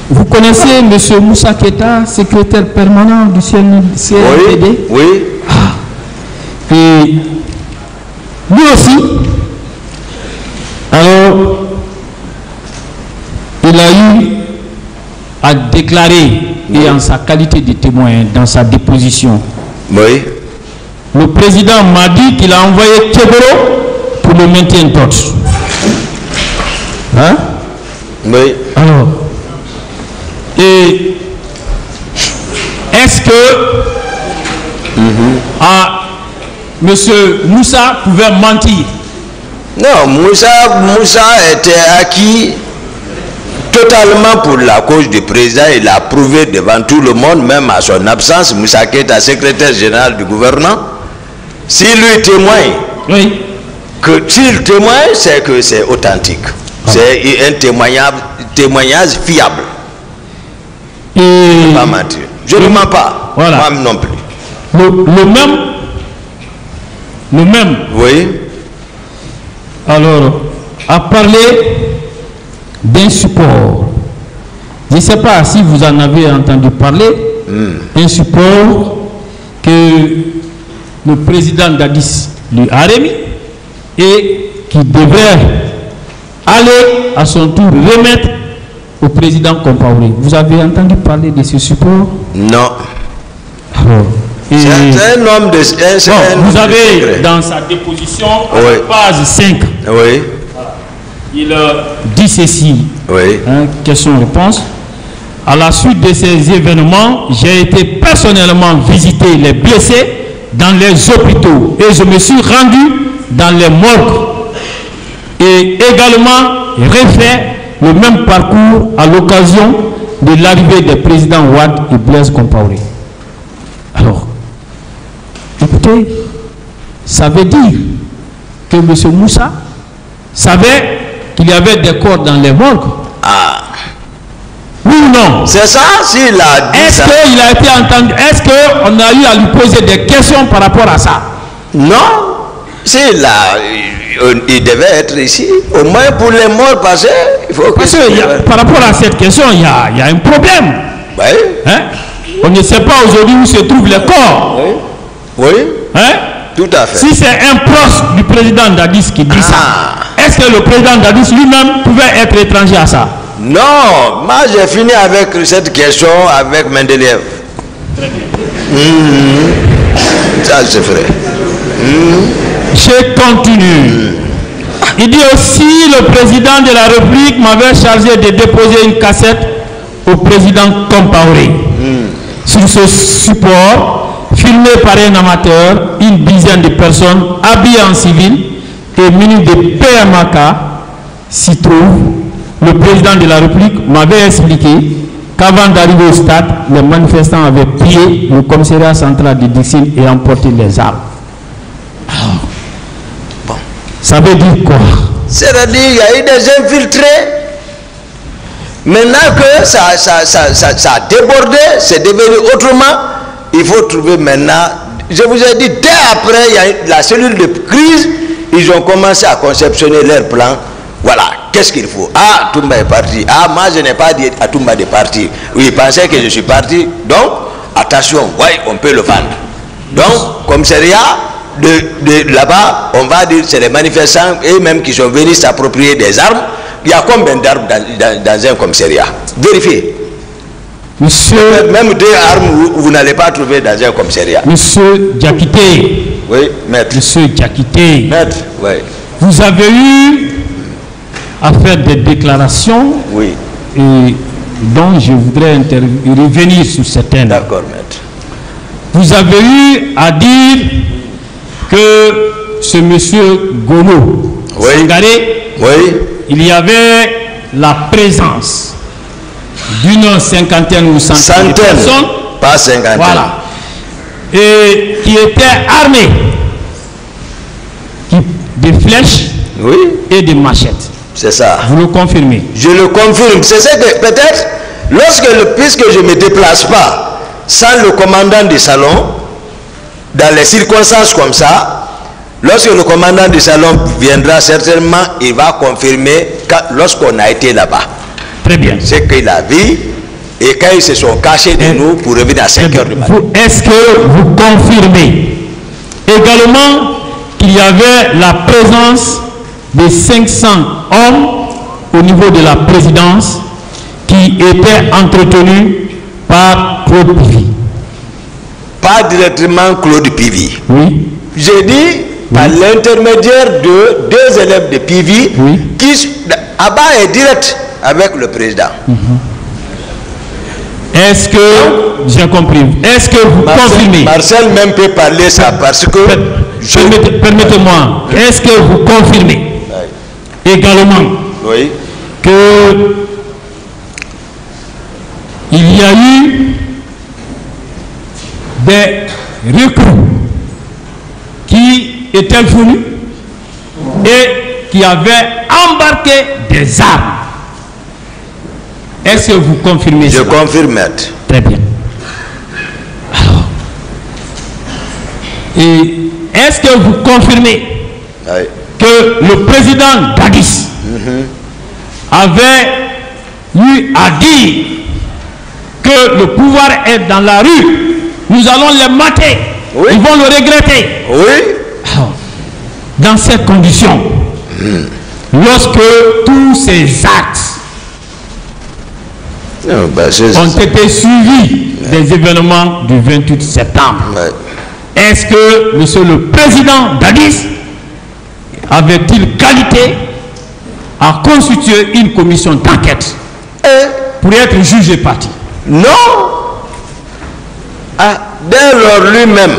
vous connaissez M. Moussa Keta, secrétaire permanent du CNDD? Oui, oui. Et lui aussi, alors, il a eu à déclarer, et en sa qualité de témoin, dans sa déposition. Oui. Le président m'a dit qu'il a envoyé Tchegoro pour le maintien d'ordre. Hein? Oui. Alors, et est-ce que M. Moussa pouvait mentir? Non, Moussa était acquis totalement pour la cause du président. Il a prouvé devant tout le monde, même à son absence. Moussa Keta, secrétaire général du gouvernement, s'il lui témoigne, oui, que s'il témoigne, c'est que c'est authentique. C'est un témoignage fiable. Et je ne pas mentir. Je ne mens pas. Voilà. Moi non plus. Le même. Oui. Alors, à parler d'un support. Je ne sais pas si vous en avez entendu parler. Un support que le président Dadis lui a remis et qui devrait aller à son tour remettre au président Compaoré. Vous avez entendu parler de ce support? Non. C'est un homme de... vous avez dans sa déposition, oui, page 5, oui, il dit ceci, oui, question-réponse. À la suite de ces événements, j'ai été personnellement visiter les blessés dans les hôpitaux et je me suis rendu dans les morgues et également refait le même parcours à l'occasion de l'arrivée des présidents Ouad et Blaise Compaoré. Alors, écoutez, ça veut dire que M. Moussa savait qu'il y avait des corps dans les morgues. Ah. Oui ou non? C'est ça, s'il a dit ça. Est-ce qu'il a été entendu? Est-ce qu'on a eu à lui poser des questions par rapport à ça? Non. S'il a... il devait être ici, au moins pour les morts passés. Il faut Parce que par rapport à cette question, il y a un problème. Oui. Hein? On ne sait pas aujourd'hui où se trouvent les corps. Oui. Oui. Hein? Tout à fait. Si c'est un proche du président Dadis qui dit ça, est-ce que le président Dadis lui-même pouvait être étranger à ça? Non, moi j'ai fini avec cette question avec Mendeleev. Très bien. Ça c'est vrai. Je continue. Il dit aussi, le président de la République m'avait chargé de déposer une cassette au président Compaoré. Sur ce support, filmé par un amateur, une dizaine de personnes habillées en civil et munies de PMAK s'y trouvent. Le président de la République m'avait expliqué qu'avant d'arriver au stade, les manifestants avaient pillé le commissariat central de Dixine et emporté les armes. Alors, bon, ça veut dire quoi? C'est-à-dire qu'il y a eu des infiltrés. Maintenant que ça a débordé, c'est devenu autrement, il faut trouver maintenant. Je vous ai dit, dès après, il y a la cellule de crise, ils ont commencé à conceptionner leur plan. Voilà, qu'est-ce qu'il faut? Ah, Toumba est parti. Ah, moi je n'ai pas dit à Toumba de partir. Oui, il pensait que je suis parti. Donc, attention, oui, on peut le vendre. Donc, commissariat de là-bas, on va dire c'est les manifestants eux-mêmes qui sont venus s'approprier des armes. Il y a combien d'armes dans un commissariat? Vérifiez. Monsieur, même 2 armes, vous n'allez pas trouver dans un commissariat. Monsieur Diakité. Oui, maître. Monsieur Diakité. Maître, oui. Vous avez eu à faire des déclarations, oui, et dont je voudrais revenir sur certaines. D'accord, maître. Vous avez eu à dire que ce monsieur Gono, oui, Sangaré, oui, il y avait la présence d'une cinquantaine ou centaine de personnes, pas cinquantaine, voilà, et qui étaient armés de flèches, oui, et de machettes. C'est ça. Vous le confirmez? Je le confirme. C'est ce que peut-être, puisque je ne me déplace pas sans le commandant du salon, dans les circonstances comme ça, lorsque le commandant du salon viendra, certainement, il va confirmer lorsqu'on a été là-bas. Très bien. C'est qu'il a vu, et quand ils se sont cachés de nous pour revenir à 5 heures du matin. Est-ce que vous confirmez également qu'il y avait la présence de 500 hommes au niveau de la présidence qui étaient entretenus par Claude Pivy? Pas directement Claude Pivy. Oui. J'ai dit par l'intermédiaire de 2 élèves de Pivy, oui, qui Abba est direct avec le président. Est-ce que j'ai compris? Est-ce que vous confirmez? Marcel même peut parler ça parce que permettez-moi. Est-ce que vous confirmez également, oui, que il y a eu des recrues qui étaient venus et qui avaient embarqué des armes? Est-ce que vous confirmez ça? Je confirme, maître. Très bien. Alors, et est-ce que vous confirmez, oui, que le président Dadis avait eu à dire que le pouvoir est dans la rue, nous allons les mater, oui, ils vont le regretter? Oui. Alors, dans ces conditions, lorsque tous ces actes ont été suivis des événements du 28 septembre, est-ce que monsieur le président Dadis avait-il qualité à constituer une commission d'enquête pour être jugé parti? Non. Dès lors lui-même,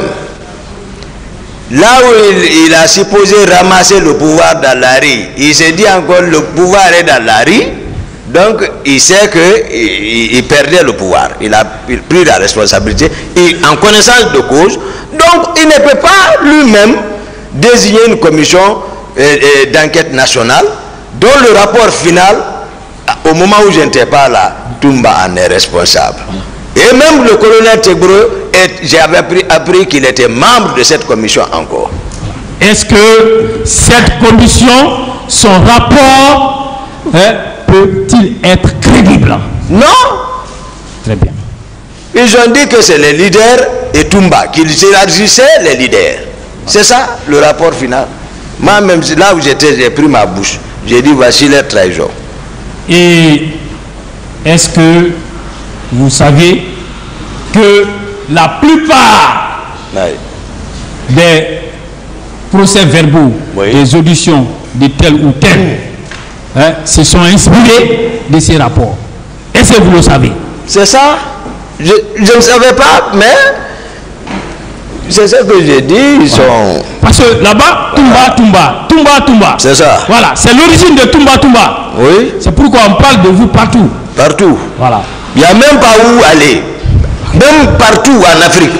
là où il a supposé ramasser le pouvoir dans la rue, il s'est dit encore le pouvoir est dans la rue, donc il sait qu'il perdait le pouvoir. Il a pris la responsabilité et en connaissance de cause, donc il ne peut pas lui-même désigner une commission d'enquête nationale dont le rapport final, au moment où je n'étais pas là, Toumba en est responsable. Et même le colonel Tegbro, j'avais appris qu'il était membre de cette commission encore. Est-ce que cette commission, son rapport, peut-il être crédible? Non. Très bien. Ils ont dit que c'est les leaders et Toumba, qu'ils élargissaient les leaders. C'est ça le rapport final. Moi, même là où j'étais, j'ai pris ma bouche. J'ai dit, voici les trahisons. Et est-ce que vous savez que la plupart des procès-verbaux, des auditions de tel ou tel, se sont inspirés de ces rapports? Est-ce que vous le savez? C'est ça. Je ne savais pas, mais c'est ce que j'ai dit. Ils sont... Parce que là-bas, Toumba. C'est ça. Voilà, c'est l'origine de Toumba. Oui. C'est pourquoi on parle de vous partout. Partout. Voilà. Il n'y a même pas où aller. Même partout en Afrique.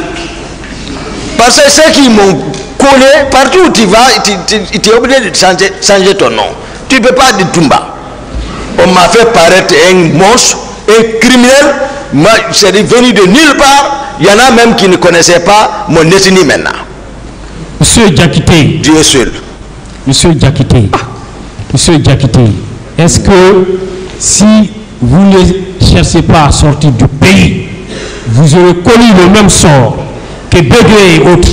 Parce que ceux qui m'ont collé, partout où tu vas, tu es obligé de changer ton nom. Tu ne peux pas dire Toumba. On m'a fait paraître un monstre, un criminel. Moi, c'est venu de nulle part. Il y en a même qui ne connaissaient pas mon ethnie maintenant. Monsieur Diakité. Dieu seul. Monsieur Diakité. Monsieur Diakité, est-ce que si vous ne cherchez pas à sortir du pays, vous aurez connu le même sort que Bégué et autres?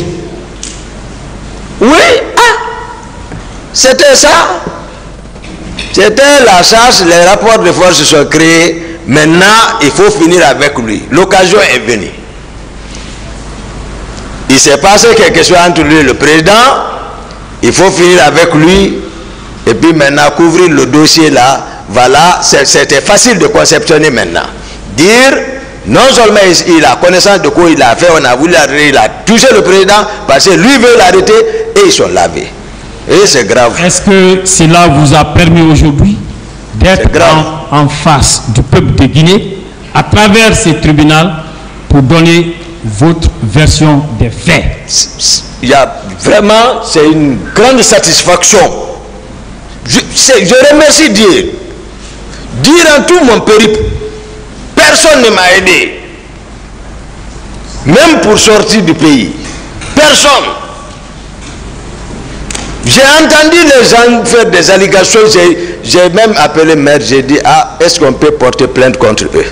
Oui, c'était ça. C'était la chasse, les rapports de force se sont créés. Maintenant, il faut finir avec lui. L'occasion est venue. Il s'est passé quelque chose entre lui et le président. Il faut finir avec lui. Et puis maintenant, couvrir le dossier là. Voilà, c'était facile de conceptionner maintenant. Dire, non seulement il a connaissance de quoi il a fait, on a voulu l'arrêter, il a touché le président parce que lui veut l'arrêter et ils sont lavés. Et c'est grave. Est-ce que cela vous a permis aujourd'hui d'être en face du peuple de Guinée à travers ce tribunal pour donner votre version des faits? Il y a vraiment, c'est une grande satisfaction. Je remercie Dieu. Durant tout mon périple, personne ne m'a aidé. Même pour sortir du pays. Personne. J'ai entendu les gens faire des allégations. J'ai même appelé maire. J'ai dit, est-ce qu'on peut porter plainte contre eux?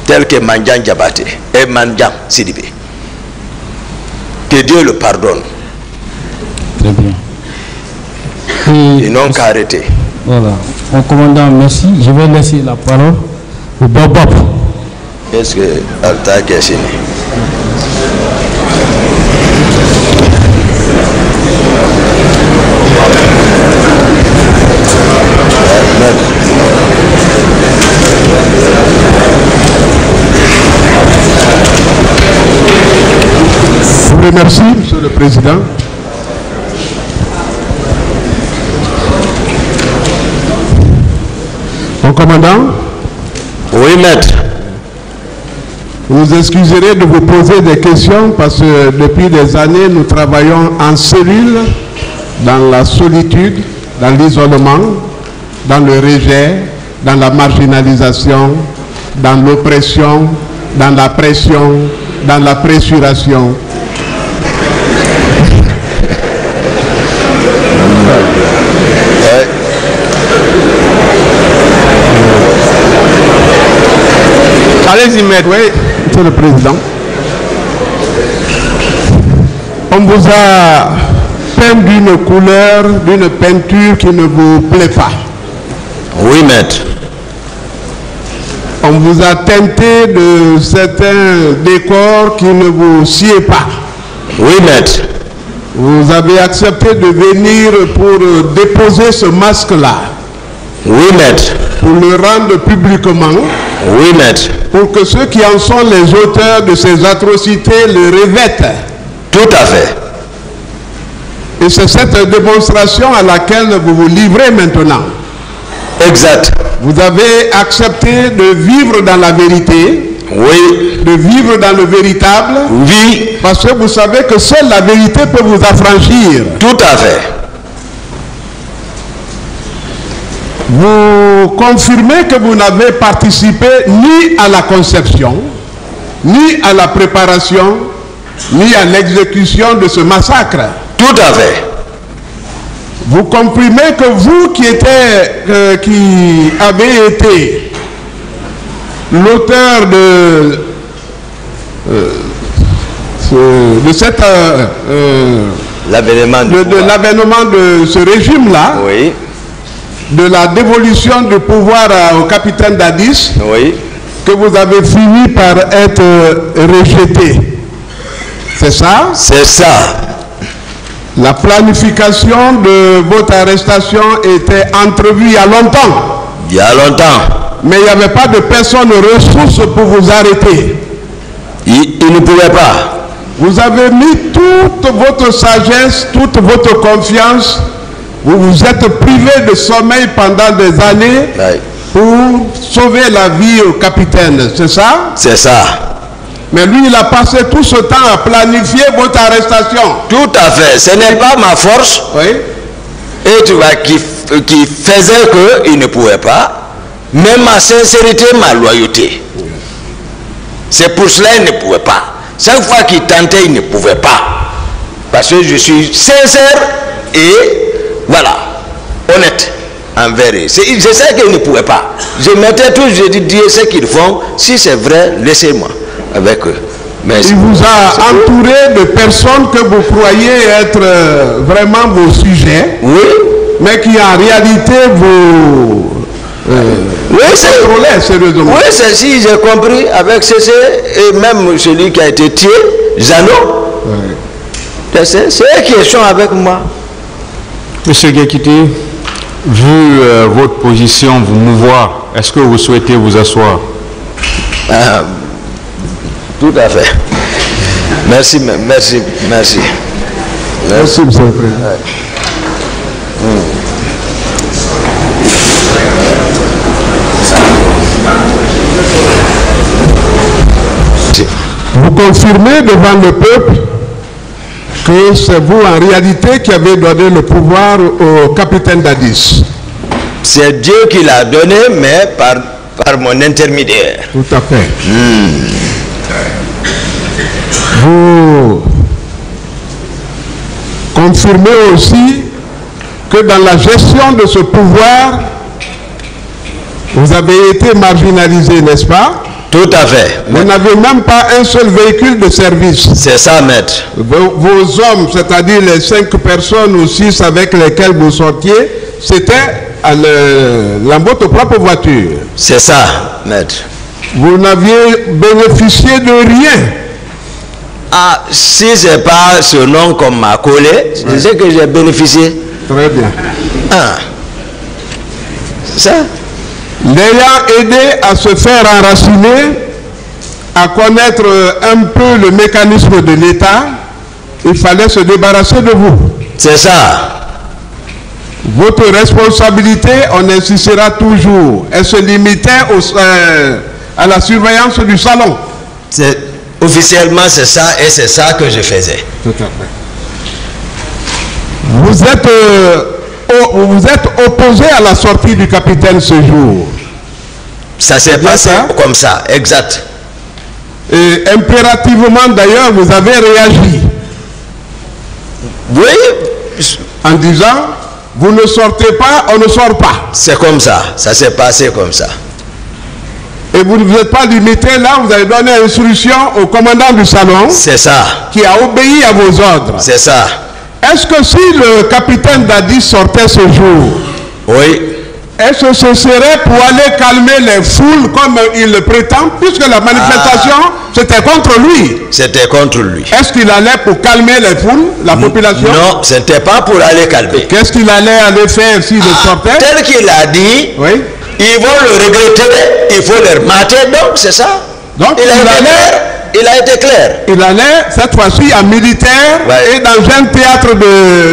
Tel que Mandian Diabaté et Mandian Sidibé. Que Dieu le pardonne. Très bien. Ils n'ont qu'à arrêter. Voilà. Mon commandant, merci. Je vais laisser la parole au Bob. Est-ce que Alta Kessini? Je vous remercie, Monsieur le Président. Mon commandant. Oui, maître. Vous excuserez de vous poser des questions parce que depuis des années, nous travaillons en cellule, dans la solitude, dans l'isolement, dans le rejet, dans la marginalisation, dans l'oppression, dans la pression, dans la pressuration. Allez-y, maître. Oui, Monsieur le Président. On vous a peint d'une couleur, d'une peinture qui ne vous plaît pas. Oui, maître. On vous a teinté de certains décors qui ne vous sied pas. Oui, maître. Vous avez accepté de venir pour déposer ce masque-là. Oui, maître. Pour le rendre publiquement. Oui, maître. Pour que ceux qui en sont les auteurs de ces atrocités le revêtent. Tout à fait. Et c'est cette démonstration à laquelle vous vous livrez maintenant. Exact. Vous avez accepté de vivre dans la vérité. Oui. De vivre dans le véritable. Oui. Parce que vous savez que seule la vérité peut vous affranchir. Tout à fait. Vous confirmez que vous n'avez participé ni à la conception, ni à la préparation, ni à l'exécution de ce massacre. Tout à fait. Vous comprenez que vous qui avez été l'auteur l'avènement de ce régime-là, oui, de la dévolution du pouvoir au capitaine Dadis, oui, que vous avez fini par être rejeté. C'est ça? C'est ça. La planification de votre arrestation était entrevue il y a longtemps. Il y a longtemps. Mais il n'y avait pas de personne ressource pour vous arrêter. Il ne pouvait pas. Vous avez mis toute votre sagesse, toute votre confiance. Vous vous êtes privé de sommeil pendant des années, Oui. pour sauver la vie au capitaine. C'est ça? C'est ça. Mais lui, il a passé tout ce temps à planifier votre arrestation. Tout à fait. Ce n'est pas ma force. Oui. Et tu vois, qui faisait qu'il ne pouvait pas. Mais ma sincérité, ma loyauté. C'est pour cela qu'il ne pouvait pas. Chaque fois qu'il tentait, il ne pouvait pas. Parce que je suis sincère et voilà, honnête envers eux. Je sais qu'ils ne pouvaient pas. Je mettais tout, je dis Dieu ce qu'ils font. Si c'est vrai, laissez-moi avec eux. Mais il vous a entouré de personnes que vous croyez être vraiment vos sujets. Oui. Mais qui en réalité vous contrôlaient sérieusement. Oui, c'est si j'ai compris avec CC et même celui qui a été tué, Jeannot. Oui. C'est eux qui sont avec moi. Monsieur Diakité, vu votre position vous mouvoir, est-ce que vous souhaitez vous asseoir? Tout à fait. Merci, merci, merci. Merci, monsieur le président. Vous confirmez devant le peuple que c'est vous en réalité qui avez donné le pouvoir au capitaine Dadis. C'est Dieu qui l'a donné, mais par mon intermédiaire. Tout à fait. Vous confirmez aussi que dans la gestion de ce pouvoir, vous avez été marginalisé, n'est-ce pas? Tout à fait. Vous n'avez même pas un seul véhicule de service. C'est ça, maître. Vos hommes, c'est-à-dire les 5 personnes ou 6 avec lesquelles vous sortiez, c'était dans votre propre voiture. C'est ça, maître. Vous n'aviez bénéficié de rien. Ah, si c'est pas ce nom qu'on m'a collé, je sais que j'ai bénéficié. Très bien. Ah, c'est ça. L'ayant aidé à se faire enraciner, à connaître un peu le mécanisme de l'État, il fallait se débarrasser de vous. C'est ça. Votre responsabilité, on insistera toujours, elle se limitait à la surveillance du salon. Officiellement, c'est ça et c'est ça que je faisais. Tout à fait. Vous êtes opposé à la sortie du capitaine ce jour. Ça s'est passé comme ça, exact. Et impérativement d'ailleurs, vous avez réagi. Oui. En disant, vous ne sortez pas, on ne sort pas. C'est comme ça, ça s'est passé comme ça. Et vous ne vous êtes pas limité là, vous avez donné instruction au commandant du salon. C'est ça. Qui a obéi à vos ordres. C'est ça. Est-ce que si le capitaine Dadis sortait ce jour, oui, est-ce que ce serait pour aller calmer les foules comme il le prétend, puisque la manifestation, c'était contre lui? C'était contre lui. Est-ce qu'il allait pour calmer les foules, la population? Non, ce n'était pas pour aller calmer. Qu'est-ce qu'il allait faire s'il sortait? Tel qu'il a dit, oui. Ils vont le regretter, il faut leur mater, donc c'est ça. Donc il a été clair. Il allait cette fois-ci en militaire et dans un théâtre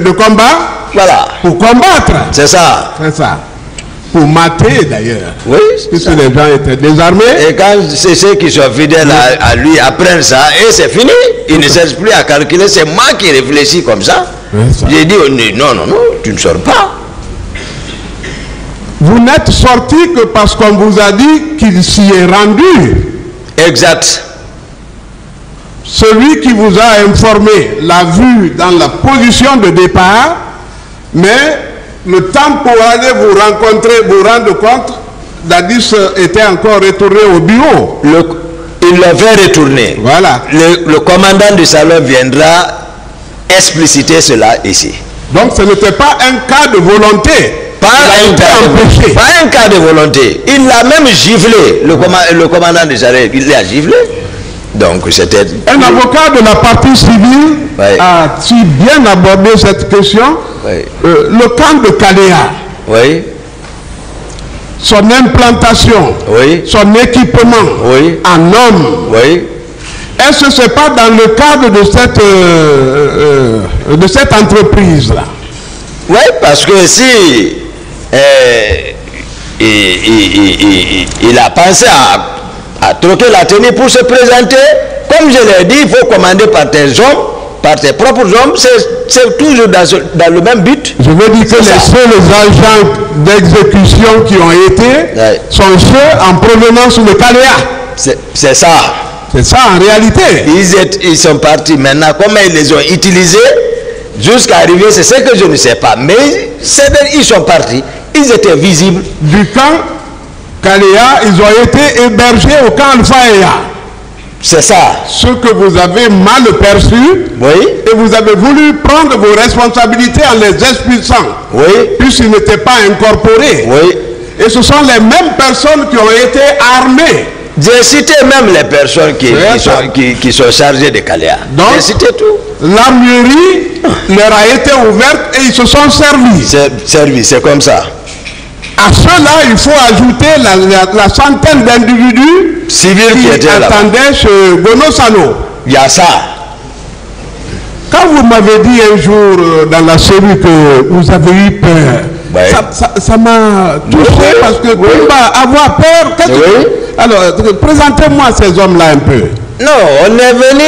de combat. Voilà. Pour combattre. C'est ça. C'est ça. Pour mater d'ailleurs. Oui. Puisque les gens étaient désarmés. Et quand c'est ceux qui sont fidèles à lui apprennent ça, et c'est fini. Il ne cherche plus à calculer. C'est moi qui réfléchis comme ça. J'ai dit non, non, non, tu ne sors pas. Vous n'êtes sorti que parce qu'on vous a dit qu'il s'y est rendu. Exact. Celui qui vous a informé l'a vu dans la position de départ, mais le temps pour aller vous rencontrer, vous rendre compte, Dadis était encore retourné au bureau. Il Ils l'ont fait retourner. Voilà. Le commandant du salon viendra expliciter cela ici. Donc ce n'était pas un cas de volonté. Pas un cas de volonté. Il l'a même giflé. Le commandant du salon, il l'a giflé. Donc c'était... Un avocat de la partie civile a si bien abordé cette question. Le camp de Kaléa, son implantation, son équipement en hommes, est-ce que ce n'est pas dans le cadre de cette entreprise-là? Oui, parce que si il a pensé à troquer la tenue pour se présenter, comme je l'ai dit, il faut commander par tes hommes, par tes propres hommes, c'est toujours dans le même but. Je veux dire que les seuls agents d'exécution qui ont été sont ceux en provenance de Kaléa. C'est ça. C'est ça en réalité. Ils sont partis. Maintenant, comment ils les ont utilisés jusqu'à arriver, c'est ce que je ne sais pas. Mais ils sont partis. Ils étaient visibles. Du camp Kaléa, ils ont été hébergés au camp Alphaïa. C'est ça. Ce que vous avez mal perçu, et vous avez voulu prendre vos responsabilités en les expulsant, puisqu'ils n'étaient pas incorporés. Et ce sont les mêmes personnes qui ont été armées. J'ai cité même les personnes qui sont chargées de Kaléa. Donc, j'ai cité tout. L'armurerie leur a été ouverte et ils se sont servis. C'est comme ça. À cela, il faut ajouter la centaine d'individus civils qui attendaient chez Gono Sano. Il y a ça. Quand vous m'avez dit un jour dans la série que vous avez eu peur, ça m'a touché parce que pour avoir peur, alors présentez-moi ces hommes-là un peu. Non, on est venu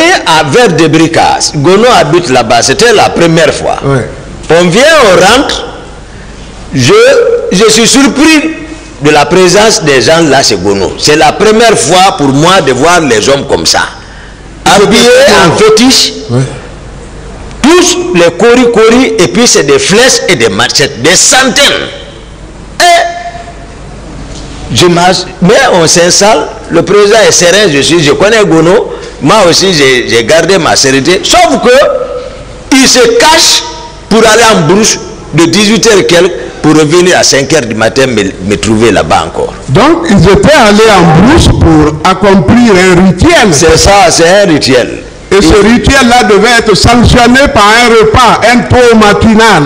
vers Debricas. Gono habite là-bas, c'était la première fois. On vient, on rentre. Je suis surpris de la présence des gens là chez Gono. C'est la première fois pour moi de voir les hommes comme ça. Habillés en fétiche. Tous les cori, et puis c'est des flèches et des machettes, des centaines. Mais on s'installe, le président est serein, je connais Gono, moi aussi j'ai gardé ma sérénité, sauf que il se cache pour aller en brousse de 18h et quelques pour revenir à 5h du matin me trouver là-bas encore. Donc ils étaient allés en brousse pour accomplir un rituel. C'est ça, c'est un rituel. Et ce rituel-là devait être sanctionné par un repas, un pot matinal.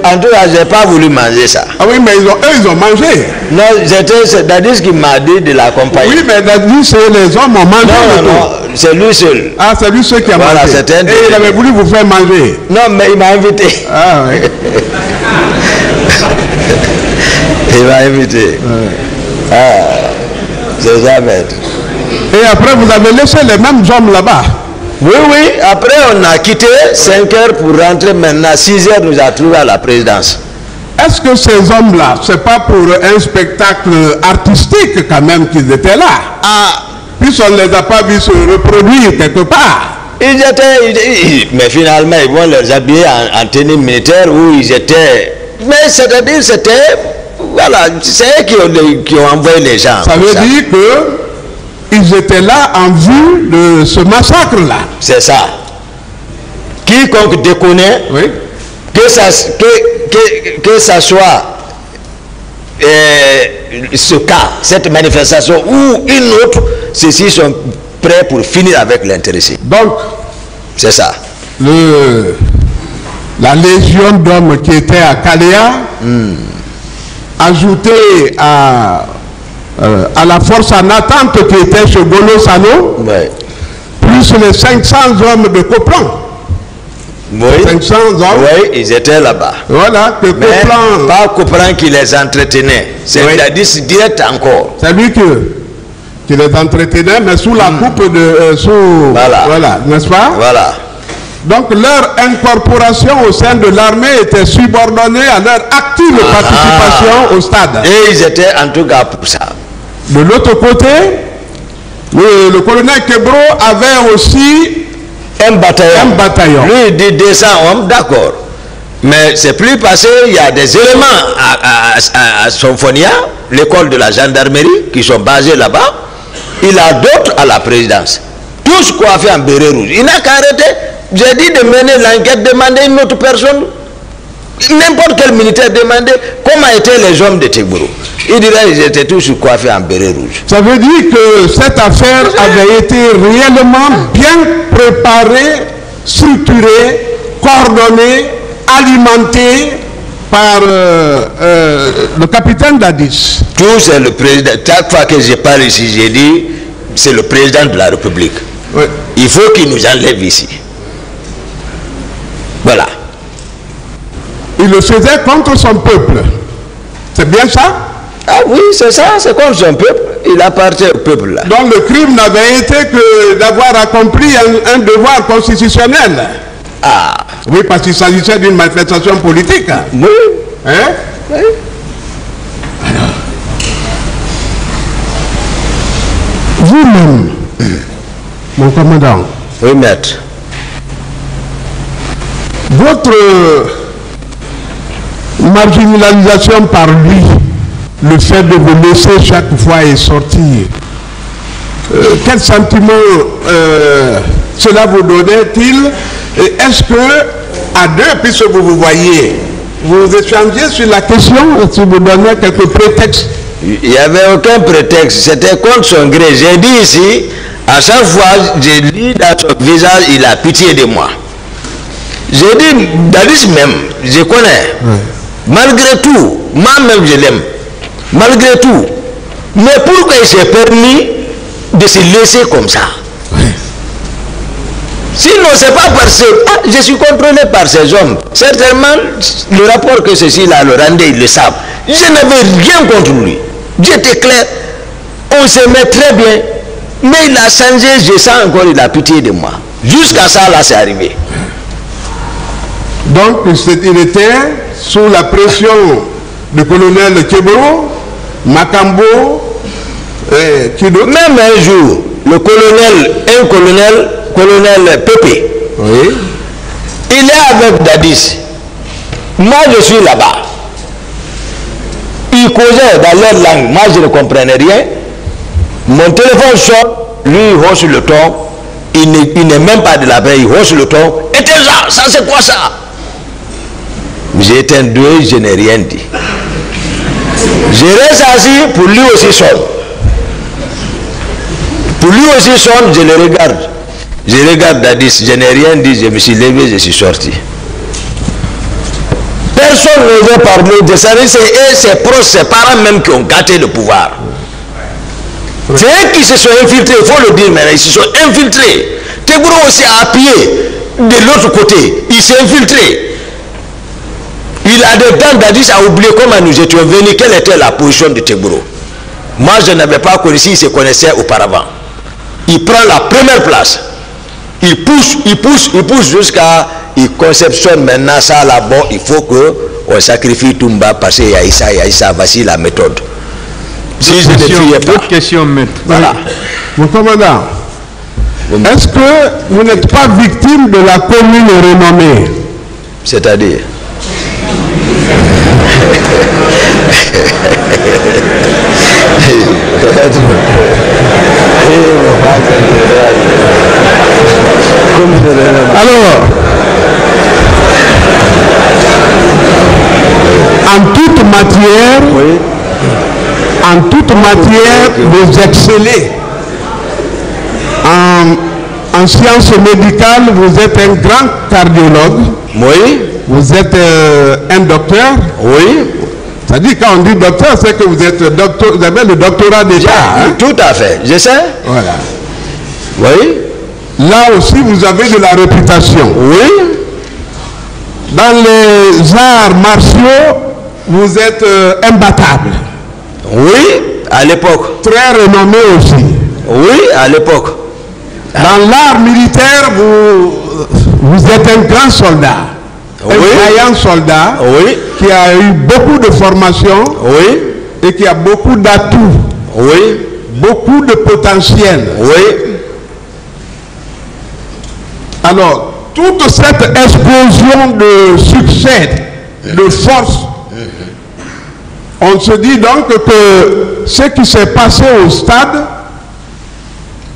En tout cas, je n'ai pas voulu manger ça. Ah oui, mais eux, ils ont mangé. Non, c'est Dadis qui m'a dit de l'accompagner. Oui, mais Dadis, les hommes ont mangé. Non, c'est lui seul. Ah, c'est lui seul qui a mangé. Et il avait voulu vous faire manger. Non, mais il m'a invité. Ah oui. Il m'a invité. C'est ça, maître. Et après, vous avez laissé les mêmes hommes là-bas. Oui. Après, on a quitté 5h pour rentrer maintenant. 6h, nous a trouvé à la présidence. Est-ce que ces hommes-là, c'est pas pour un spectacle artistique quand même qu'ils étaient là? Puisqu'on ne les a pas vus se reproduire quelque part. Mais finalement, ils vont les habiller en tenue militaire où ils étaient. Mais c'est-à-dire, c'était. Voilà, c'est eux qui ont envoyé les gens. Ça veut dire que ils étaient là en vue de ce massacre-là. C'est ça. Quiconque déconnaît, que ça soit ce cas, cette manifestation ou une autre, ceux-ci sont prêts pour finir avec l'intéressé. Donc, c'est ça. La légion d'hommes qui était à Kaléa, ajoutée à la force en attente qui était chez Gono Sano, plus les 500 hommes de Coplan. 500 hommes. Oui, ils étaient là-bas. Voilà, que Coplan. Pas Coplan qui les entretenait. C'est Dadis direct encore. C'est lui qui les entretenait, mais sous la coupe de. Voilà, n'est-ce pas? Voilà. Donc leur incorporation au sein de l'armée était subordonnée à leur active participation au stade. Et ils étaient en tout cas pour ça. De l'autre côté, le colonel Kebro avait aussi un bataillon. Lui, il dit 200 hommes, d'accord. Mais c'est plus passé, il y a des éléments à Sonfonia, l'école de la gendarmerie, qui sont basés là-bas. il a d'autres à la présidence. Tous coiffés en béret rouge. Il n'a qu'à arrêter. J'ai dit de mener l'enquête, demander une autre personne. N'importe quel militaire demandait comment étaient les hommes de Tegboro. Il dirait qu'ils étaient tous coiffés en béret rouge. Ça veut dire que cette affaire avait été réellement bien préparée, structurée, coordonnée, alimentée par le capitaine Dadis. Tout c'est le président. Chaque fois que je parle ici, j'ai dit c'est le président de la République. Oui. Il faut qu'il nous enlève ici. Voilà. Il le faisait contre son peuple. C'est bien ça? Ah oui, c'est ça, c'est contre son peuple. Il appartient au peuple là. Donc le crime n'avait été que d'avoir accompli un devoir constitutionnel. Ah. Oui, parce qu'il s'agissait d'une manifestation politique. Oui. Hein? Oui. Alors, vous-même, mon commandant, Oui, maître. votre marginalisation par lui, le fait de vous laisser chaque fois et sortir, quel sentiment cela vous donnait-il? Est-ce que, à deux, puisque vous voyez, vous échangez sur la question, si vous donnez quelques prétextes? Il n'y avait aucun prétexte, c'était contre son gré. J'ai dit ici, à chaque fois, j'ai dit dans son visage, il a pitié de moi. J'ai dit, Dadis même, je connais. Malgré tout, moi-même je l'aime. Malgré tout. Mais pourquoi il s'est permis de se laisser comme ça? Sinon, c'est pas parce que je suis contrôlé par ces hommes. Certainement, le rapport que ceci-là le rendait, ils le savent. Je n'avais rien contre lui. J'étais clair. On s'aimait très bien. Mais il a changé, je sens encore, il a pitié de moi. Jusqu'à ça, là, c'est arrivé. Donc, il était sous la pression du colonel Tegboro, Makambo, qui d'autre? Même un jour, le colonel Pépé, Oui. il est avec Dadis. Moi, je suis là-bas. Ils causaient dans leur langue. Moi, je ne comprenais rien. Mon téléphone sort, lui, il hausse le ton. Il n'est même pas de la paix, il hausse le ton. Et ça c'est quoi ça? J'ai été doué, je n'ai rien dit. Je reste assis, pour lui aussi sonne. Pour lui aussi sonne, je le regarde. Je regarde Dadis, je n'ai rien dit, je me suis levé, je suis sorti. Personne ne veut parler de ça. C'est ses proches, ses parents même qui ont gâté le pouvoir. C'est eux qui se sont infiltrés, il faut le dire maintenant, ils se sont infiltrés. Tegboro aussi a appuyé de l'autre côté, il s'est infiltré. Il a des temps, Dadis a oublié comment nous étions venus, quelle était la position de Tegboro. Moi, je n'avais pas connu, il se connaissait auparavant. Il prend la première place. Il pousse jusqu'à... Il conceptionne maintenant ça là-bas. Il faut qu'on sacrifie Toumba parce qu'il y a Issa, voici la méthode. Si je ne tuais pas... D'autres questions, maître. Voilà. Mon commandant, est-ce que vous n'êtes pas victime de la commune renommée? C'est-à-dire... Alors, en toute matière, vous excellez. En sciences médicales, vous êtes un grand cardiologue. Oui. Vous êtes un docteur. Oui. C'est-à-dire, quand on dit docteur, c'est que vous êtes docteur, vous avez le doctorat d'État. Hein? Tout à fait, je sais. Voilà. Oui. Là aussi, vous avez de la réputation. Oui. Dans les arts martiaux, vous êtes imbattable. Oui, à l'époque. Très renommé aussi. Oui, à l'époque. Dans l'art militaire, vous êtes un grand soldat. Oui. Un vaillant soldat. Oui. Qui a eu beaucoup de formation. Oui. Et qui a beaucoup d'atouts. Oui. Beaucoup de potentiel. Oui. Alors, toute cette explosion de succès, de force, on se dit donc que ce qui s'est passé au stade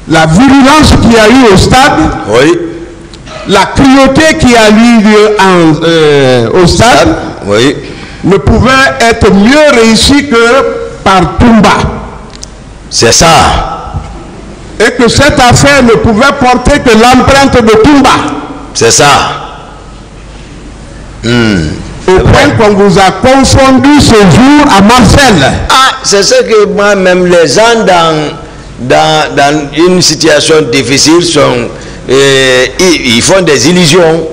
la virulence qu'il y a eu au stade, Oui. la cruauté qui a eu lieu au stade, Oui. ne pouvait être mieux réussi que par Toumba. C'est ça. Et que cette affaire ne pouvait porter que l'empreinte de Toumba. C'est ça. Au point qu'on vous a confondu ce jour à Marseille. Ah, c'est ce que moi-même, les gens dans une situation difficile sont, ils font des illusions.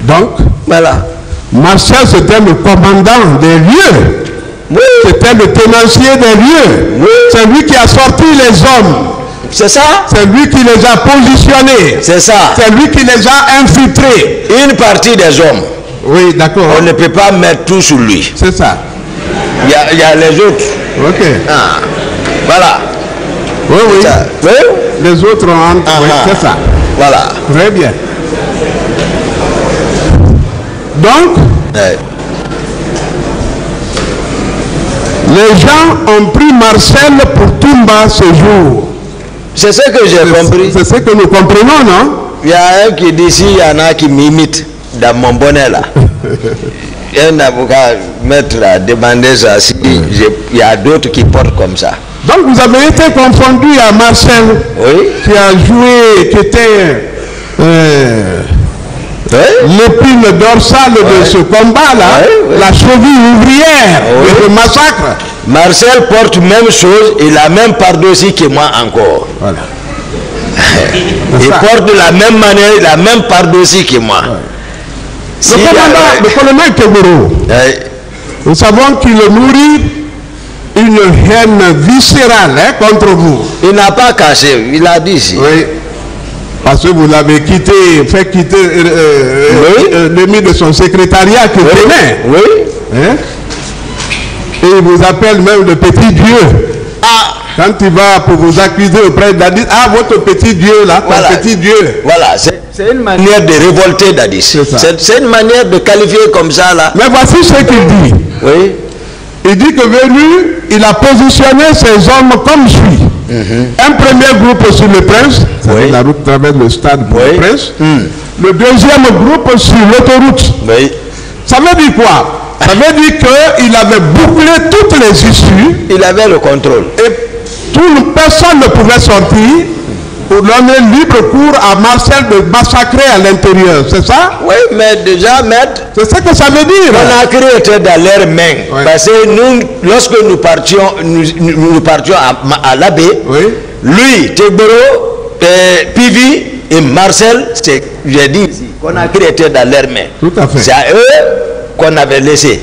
Donc, Voilà. Marcel, c'était le commandant des lieux. Oui. C'était le tenancier des lieux. Oui. C'est lui qui a sorti les hommes. C'est ça. C'est lui qui les a positionnés. C'est ça. C'est lui qui les a infiltrés. Une partie des hommes, Oui, d'accord. on ne peut pas mettre tout sur lui. C'est ça. Il y a les autres. Ok. Ah. Voilà. Oui, oui. Ça. Oui. Les autres ont... Oui, Ah. c'est ça. Voilà. Très bien. Donc, Ouais. les gens ont pris Marcel pour Toumba ce jour. C'est ce que j'ai compris. C'est ce que nous comprenons, non? Il y a un qui dit s'il y en a qui m'imitent dans mon bonnet là. Un avocat, maître a demandé ça. Si il y a d'autres qui portent comme ça. Donc vous avez été confondu à Marcel, Oui. qui a joué, qui était Oui. l'épine dorsale de ce combat-là, Ouais, ouais. la cheville ouvrière Ouais. de ce massacre. Marcel porte même chose et la même pardessus que moi encore. Voilà. Il ça. porte de la même manière, la même pardessus que moi. Si Le il y a- commandant, le colonel Keboro, Ouais. nous savons qu'il nourrit une haine viscérale contre vous. Il n'a pas caché, il a dit ici. Oui. Parce que vous l'avez quitté, fait quitter Oui. l'ennemi de son secrétariat qui tenait. Oui. Hein? Et il vous appelle même le petit Dieu. Ah, Quand il va pour vous accuser auprès d'Adis, ah, votre petit Dieu là, ton Voilà. petit Dieu. voilà, c'est une manière de révolter Dadis. C'est ça. C'est une manière de qualifier comme ça là. Mais voici ce qu'il dit. Oui. Il dit que venu, il a positionné ses hommes comme suit. Un premier groupe sur le prince, Oui. la route traverse le stade pour Oui. le prince. Le deuxième groupe sur l'autoroute. Oui. Ça veut dire quoi? Ça veut dire qu'il avait bouclé toutes les issues Il avait le contrôle. et personne ne pouvait sortir pour donner libre cours à Marcel de massacrer à l'intérieur. C'est ça? Oui, mais déjà, maître, C'est ça que ça veut dire. Conakry était dans leurs mains. Oui. Parce que nous, lorsque nous partions, nous partions à l'abbé, Oui. lui, Tegboro, Pivi et Marcel, j'ai dit ici, Conakry était dans leurs mains. Tout à fait. C'est à eux qu'on avait laissé.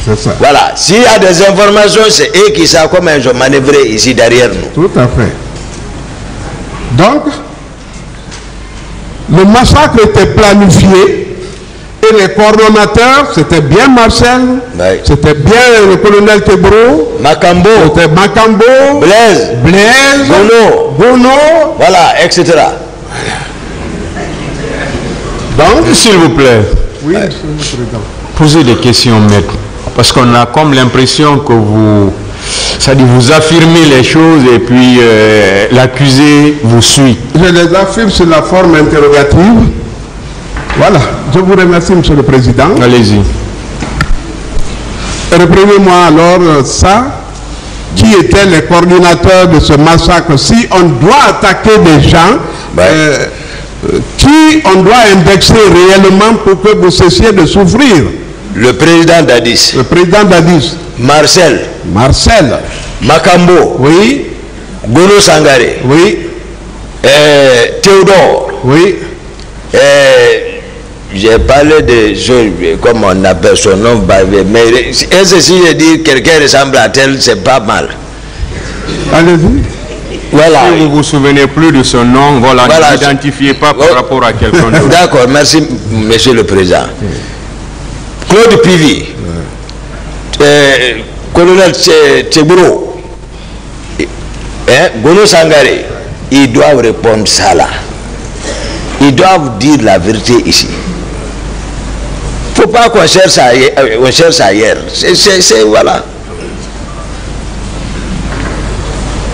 C'est ça. Voilà. S'il y a des informations, c'est eux qui savent comment ils ont manœuvré ici derrière nous. Tout à fait. Donc, le massacre était planifié et les coordonnateurs, c'était bien Marcel, Oui. c'était bien le colonel Tebro, Macambo, c'était Macambo, Blaise, Blaise, Gono, Gono. voilà, etc. Donc, S'il vous plaît, oui, monsieur le Président. posez des questions, maître. Parce qu'on a comme l'impression que vous, c'est-à-dire vous affirmez les choses et puis l'accusé vous suit. Je les affirme sur la forme interrogative. Voilà. Je vous remercie, monsieur le Président. Allez-y. Reprenez-moi alors ça. Qui étaient les coordinateurs de ce massacre? Si on doit attaquer des gens, Ouais. qui on doit indexer réellement pour que vous cessiez de souffrir? Le président d'Addis, Le président d'Addis, Marcel, Marcel, Macambo, oui, Gono Sangaré, oui, Théodore, oui, j'ai parlé de choses, comme on appelle son nom, mais est-ce si je dis quelqu'un ressemble à tel, c'est pas mal. allez-y. Voilà. Si vous ne vous souvenez plus de son nom, voilà, Voilà. ne l'identifiez pas par Oh. rapport à quelqu'un d'autre. D'accord, merci, monsieur le président. Claude Pivi, colonel Tchegburo, Gono Sangaré, ils doivent répondre ça là. Ils doivent dire la vérité ici. Il ne faut pas qu'on cherche ailleurs. C'est voilà.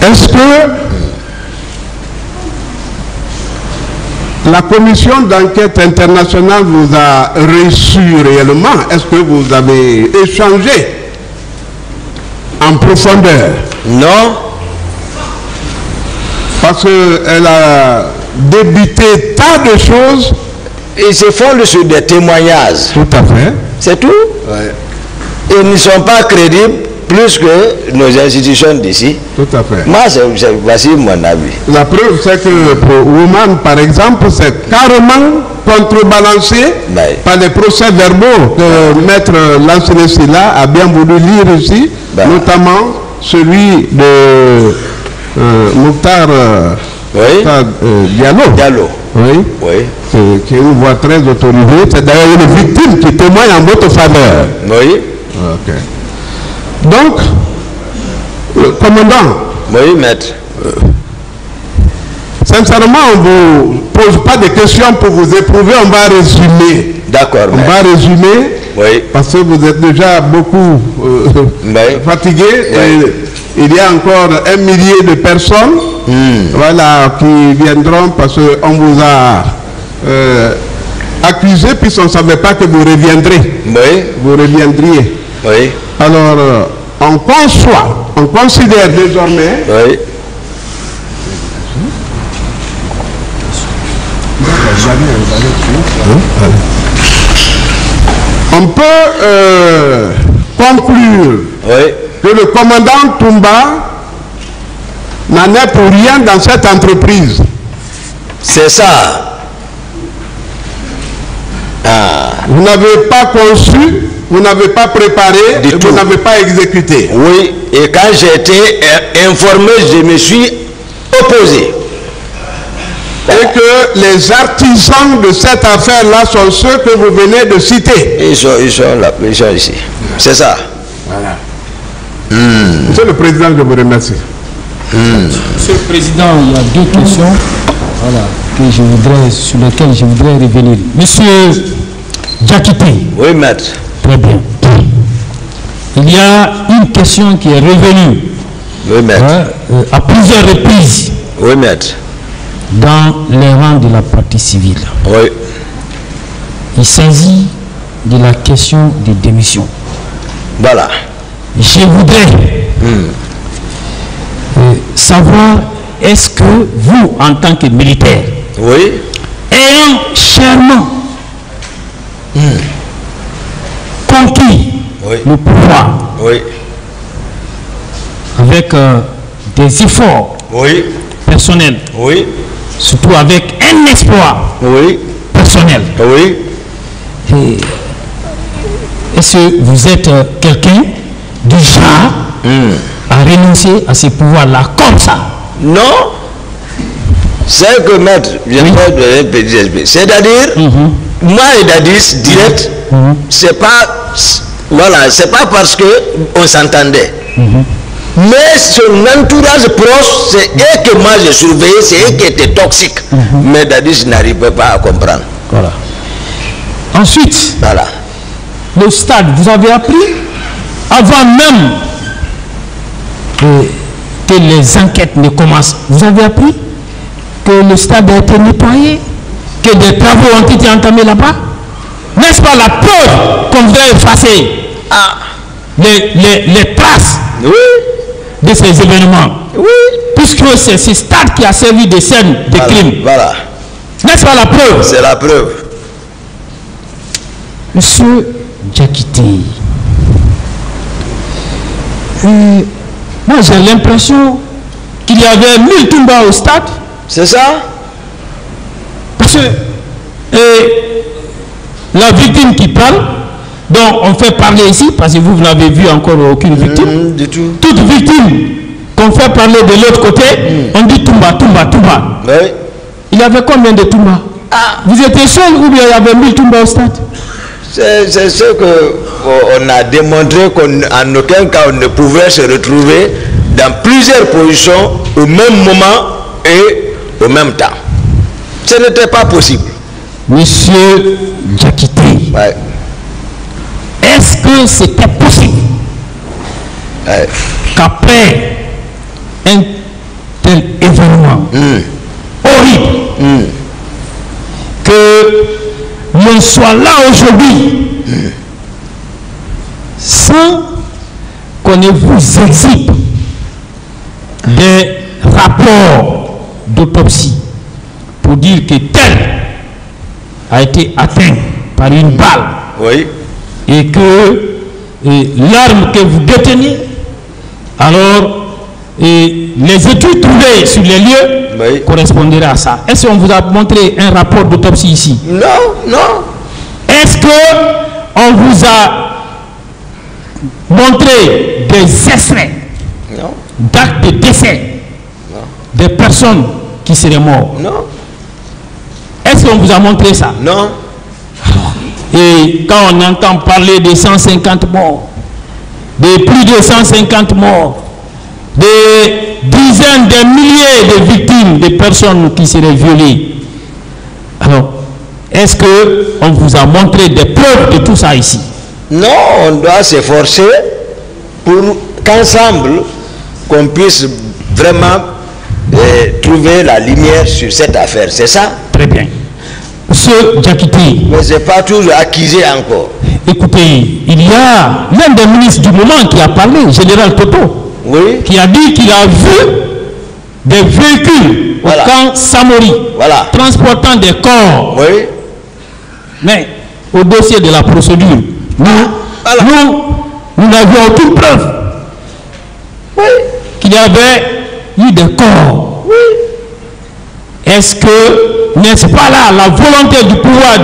Est-ce que La commission d'enquête internationale vous a reçu réellement. Est-ce que vous avez échangé en profondeur? Non. Parce qu'elle a débité tant de choses. Ils se fondent sur des témoignages. Tout à fait. C'est tout. Ouais. Ils ne sont pas crédibles plus que nos institutions d'ici. Tout à fait. Moi, voici mon avis. La preuve, c'est que pour Woman, par exemple, c'est carrément contrebalancé par les procès-verbaux que Maître Lancelot a bien voulu lire ici, notamment celui de Mokhtar Diallo. Oui. Oui. Qui est une voix très autorisée. C'est d'ailleurs une victime qui témoigne en votre faveur. Oui. Ok. Donc, commandant. Oui, maître. Sincèrement, on ne vous pose pas de questions pour vous éprouver, on va résumer. D'accord, on va résumer. Oui. Parce que vous êtes déjà beaucoup fatigué. Oui. Et il y a encore 1 millier de personnes voilà, qui viendront parce qu'on vous a accusé puisqu'on ne savait pas que vous reviendrez. Oui. Vous reviendriez. Oui. Alors, on conçoit, on considère désormais oui. On peut conclure que le commandant Toumba n'en est pour rien dans cette entreprise. C'est ça. Vous n'avez pas conçu, vous n'avez pas préparé, vous n'avez pas exécuté. Oui, et quand j'ai été informé, je me suis opposé. Et que les artisans de cette affaire-là sont ceux que vous venez de citer. Ils sont là, ils sont ici. C'est ça. Voilà. Monsieur le Président, je vous remercie. Monsieur le Président, il y a 2 questions sur lesquelles je voudrais revenir. Monsieur Diakité. Oui, maître. Très bien. Il y a une question qui est revenue à plusieurs reprises. Oui, maître. Dans les rangs de la partie civile. Oui. Il s'agit de la question des démissions. Voilà. Je voudrais savoir, est-ce que vous, en tant que militaire, ayant chèrement conquis le pouvoir, avec des efforts personnels, surtout avec un espoir personnel, est-ce que vous êtes quelqu'un du genre à renoncer à ces pouvoirs-là comme ça? Non. C'est que maître, c'est-à-dire, moi et Dadis, direct, c'est pas, voilà, c'est pas parce que on s'entendait. Mais son entourage proche, c'est eux que moi je surveillais, c'est eux qui étaient toxiques. Mais Dadis n'arrivait pas à comprendre. Voilà. Ensuite, voilà. Le stade, vous avez appris, avant même que les enquêtes ne commencent, vous avez appris que le stade a été nettoyé, que des travaux ont été entamés là-bas. N'est-ce pas la preuve qu'on veut effacer les traces de ces événements? Puisque c'est ce stade qui a servi de scène de crime. Voilà. N'est-ce pas la preuve? C'est la preuve. Monsieur Diakité, moi j'ai l'impression qu'il y avait 1000 Toumba au stade. C'est ça? Parce que la victime qui parle, dont on fait parler ici, parce que vous n'avez vu encore aucune victime. Du tout. Toute victime qu'on fait parler de l'autre côté, on dit Toumba, Toumba, Toumba. Oui. Il y avait combien de Toumba? Vous étiez seul ou bien il y avait 1000 Toumba au stade? C'est ce qu'on a démontré qu'en aucun cas on ne pouvait se retrouver dans plusieurs positions au même moment et au même temps. Ce n'était pas possible. Monsieur Diakité, est-ce que c'était possible qu'après un tel événement horrible, qu'on soit là aujourd'hui sans qu'on ne vous exhibe des rapports d'autopsie pour dire que tel a été atteint par une balle, Oui. et que l'arme que vous détenez, alors les études trouvées sur les lieux Oui. correspondraient à ça. Est-ce qu'on vous a montré un rapport d'autopsie ici? Non, non. Est-ce qu'on vous a montré des extraits Non, d'actes de décès des personnes qui seraient mortes? non, Est-ce qu'on vous a montré ça? non. Et quand on entend parler de 150 morts, de plus de 150 morts, des dizaines de milliers de victimes, de personnes qui seraient violées, alors, est-ce qu'on vous a montré des preuves de tout ça ici? Non, on doit s'efforcer pour qu'ensemble, qu'on puisse vraiment trouver la lumière sur cette affaire. C'est ça? Très bien. Monsieur Diakité, Mais ce n'est pas toujours accusé encore. écoutez, il y a l'un des ministres du moment qui a parlé, Général Toto, Oui. qui a dit qu'il a vu des véhicules Voilà. au camp Samori, Voilà. transportant des corps. Oui. Mais au dossier de la procédure, Voilà. nous n'avions aucune preuve Oui. qu'il y avait eu des corps. Oui. Est-ce que, n'est-ce pas là la volonté du pouvoir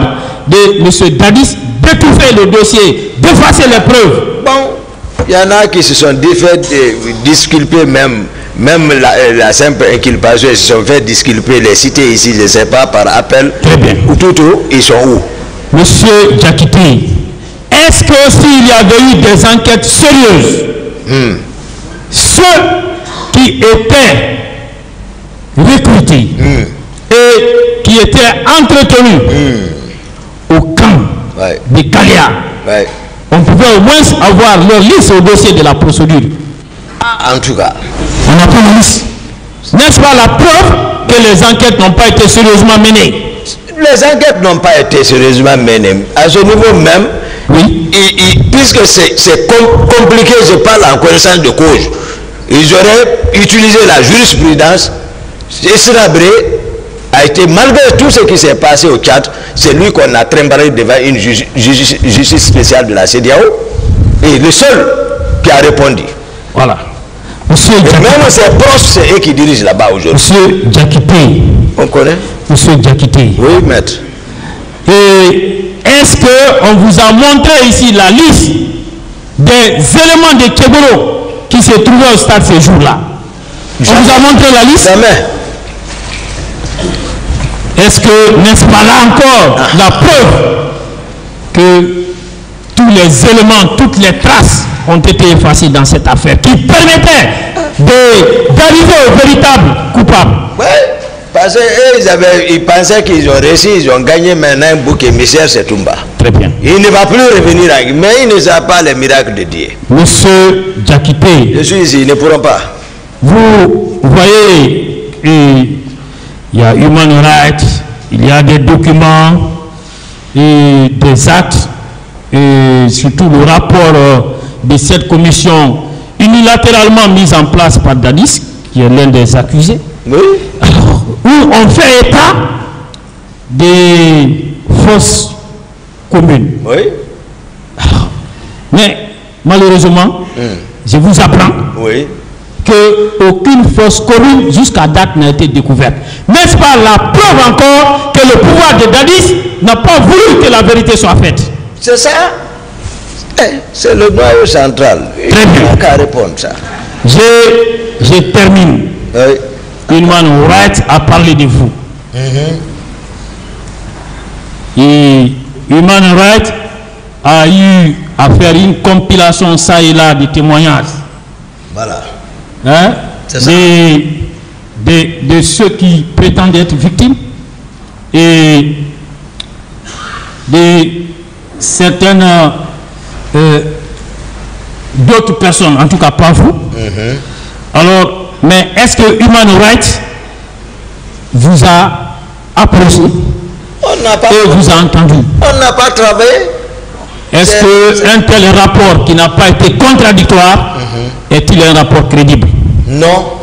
de M. Dadis d'étouffer le dossier, d'effacer les preuves? Bon, il y en a qui se sont fait disculper même la simple inculpation, ils se sont fait disculper, les cités ici, je ne sais pas, par appel. Très bien. Ou tout, ils sont où? Monsieur Diakité, est-ce que s'il y avait eu des enquêtes sérieuses, ceux qui étaient recrutés et qui étaient entretenus au camp Ouais. de Kalia, Ouais. on pouvait au moins avoir leur liste au dossier de la procédure? En tout cas. On n'a pas la liste. N'est-ce pas la preuve que les enquêtes n'ont pas été sérieusement menées? Les enquêtes n'ont pas été sérieusement menées. À ce niveau même, Oui. puisque c'est compliqué, je parle en connaissance de cause, ils auraient utilisé la jurisprudence. Esrabré a été, malgré tout ce qui s'est passé au Tchad, c'est lui qu'on a trimballé devant une justice spéciale de la CEDEAO, et le seul qui a répondu. Voilà. Monsieur Et Diakité, même ses proches, c'est eux qui dirigent là-bas aujourd'hui. Monsieur Diakité, On connaît? Monsieur Diakité. Oui, maître. Et est-ce qu'on vous a montré ici la liste des éléments de Tchéboro qui se trouvaient au stade ces jours-là? On vous a montré la liste? Jamais. Est-ce que, n'est-ce pas là encore la preuve que tous les éléments, toutes les traces ont été effacées dans cette affaire qui permettait d'arriver au véritable coupable? Oui, parce qu'ils pensaient qu'ils ont réussi, ils ont gagné maintenant un bouc émissaire, c'est Toumba. Très bien. Il ne va plus revenir, mais il ne sait pas les miracles de Dieu. Monsieur Diakité, Je suis ici, ils ne pourront pas. vous voyez, il y a Human Rights, il y a des documents et des actes, et surtout le rapport de cette commission unilatéralement mise en place par Dadis, qui est l'un des accusés, Oui. alors, où on fait état des fausses communes. Oui. Mais malheureusement, je vous apprends Oui. qu'aucune fosse commune jusqu'à date n'a été découverte. N'est-ce pas la preuve encore que le pouvoir de Dadis n'a pas voulu que la vérité soit faite? C'est ça. C'est le noyau central. Très bien. Il n'a qu'à répondre ça. Je termine. Oui. Human Rights a parlé de vous. Et Human Rights a eu à faire une compilation ça et là de témoignages. Voilà. Hein, C'est ça. de ceux qui prétendent être victimes et de certaines d'autres personnes, en tout cas pas vous. Alors, mais est-ce que Human Rights vous a approché On n'a pas, et vous a entendu. on n'a pas travaillé. Est-ce qu'un tel rapport qui n'a pas été contradictoire est-il un rapport crédible? Non.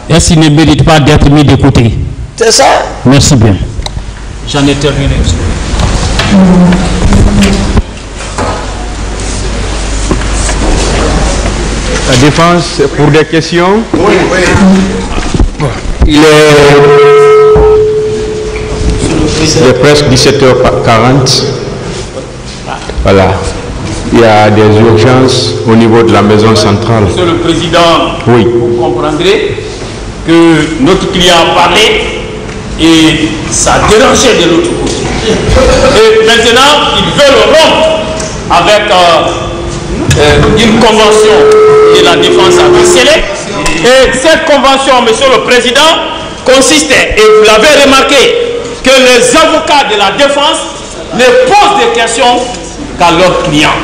Est-ce qu'il ne mérite pas d'être mis de côté? C'est ça. Merci bien. J'en ai terminé. La défense, pour des questions? Oui, oui. Il est presque 17h40. Voilà. Il y a des urgences au niveau de la maison centrale. Monsieur le Président, oui. Vous comprendrez que notre client a parlé et ça dérangeait de l'autre côté. Et maintenant, ils veulent rompre avec une convention que la défense a scellée. Et cette convention, Monsieur le Président, consistait, et vous l'avez remarqué, que les avocats de la défense ne posent des questions qu'à leurs clients.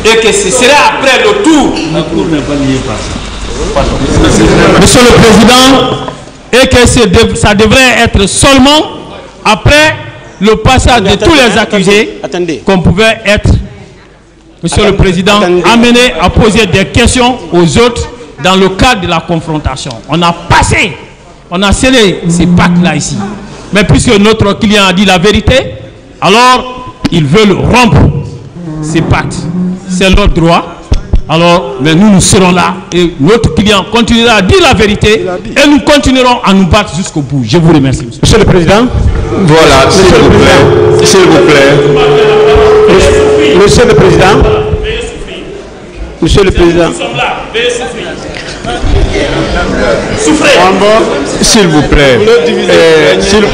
Et que ce serait après le tour. La Cour n'est pas liée par ça. Monsieur le Président, et que ça devrait être seulement après le passage de tous les accusés qu'on pouvait être, Monsieur le Président, amené à poser des questions aux autres dans le cadre de la confrontation. On a passé, on a scellé ces pactes-là ici. Mais puisque notre client a dit la vérité, alors ils veulent rompre ces pactes. C'est leur droit. Alors, mais nous serons là et notre client continuera à dire la vérité et nous continuerons à nous battre jusqu'au bout. Je vous remercie. Monsieur le Président. Voilà, s'il vous plaît. S'il vous plaît. Monsieur le Président. Monsieur le Président. S'il vous plaît. S'il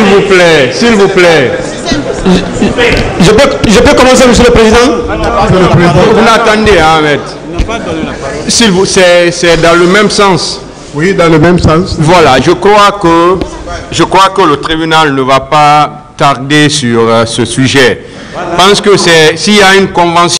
vous plaît. S'il vous plaît. Je peux commencer, Monsieur le Président? Vous l'attendez, Ahmed. C'est dans le même sens. Oui, dans le même sens. Voilà, je crois que le tribunal ne va pas tarder sur ce sujet. Je pense que s'il y a une convention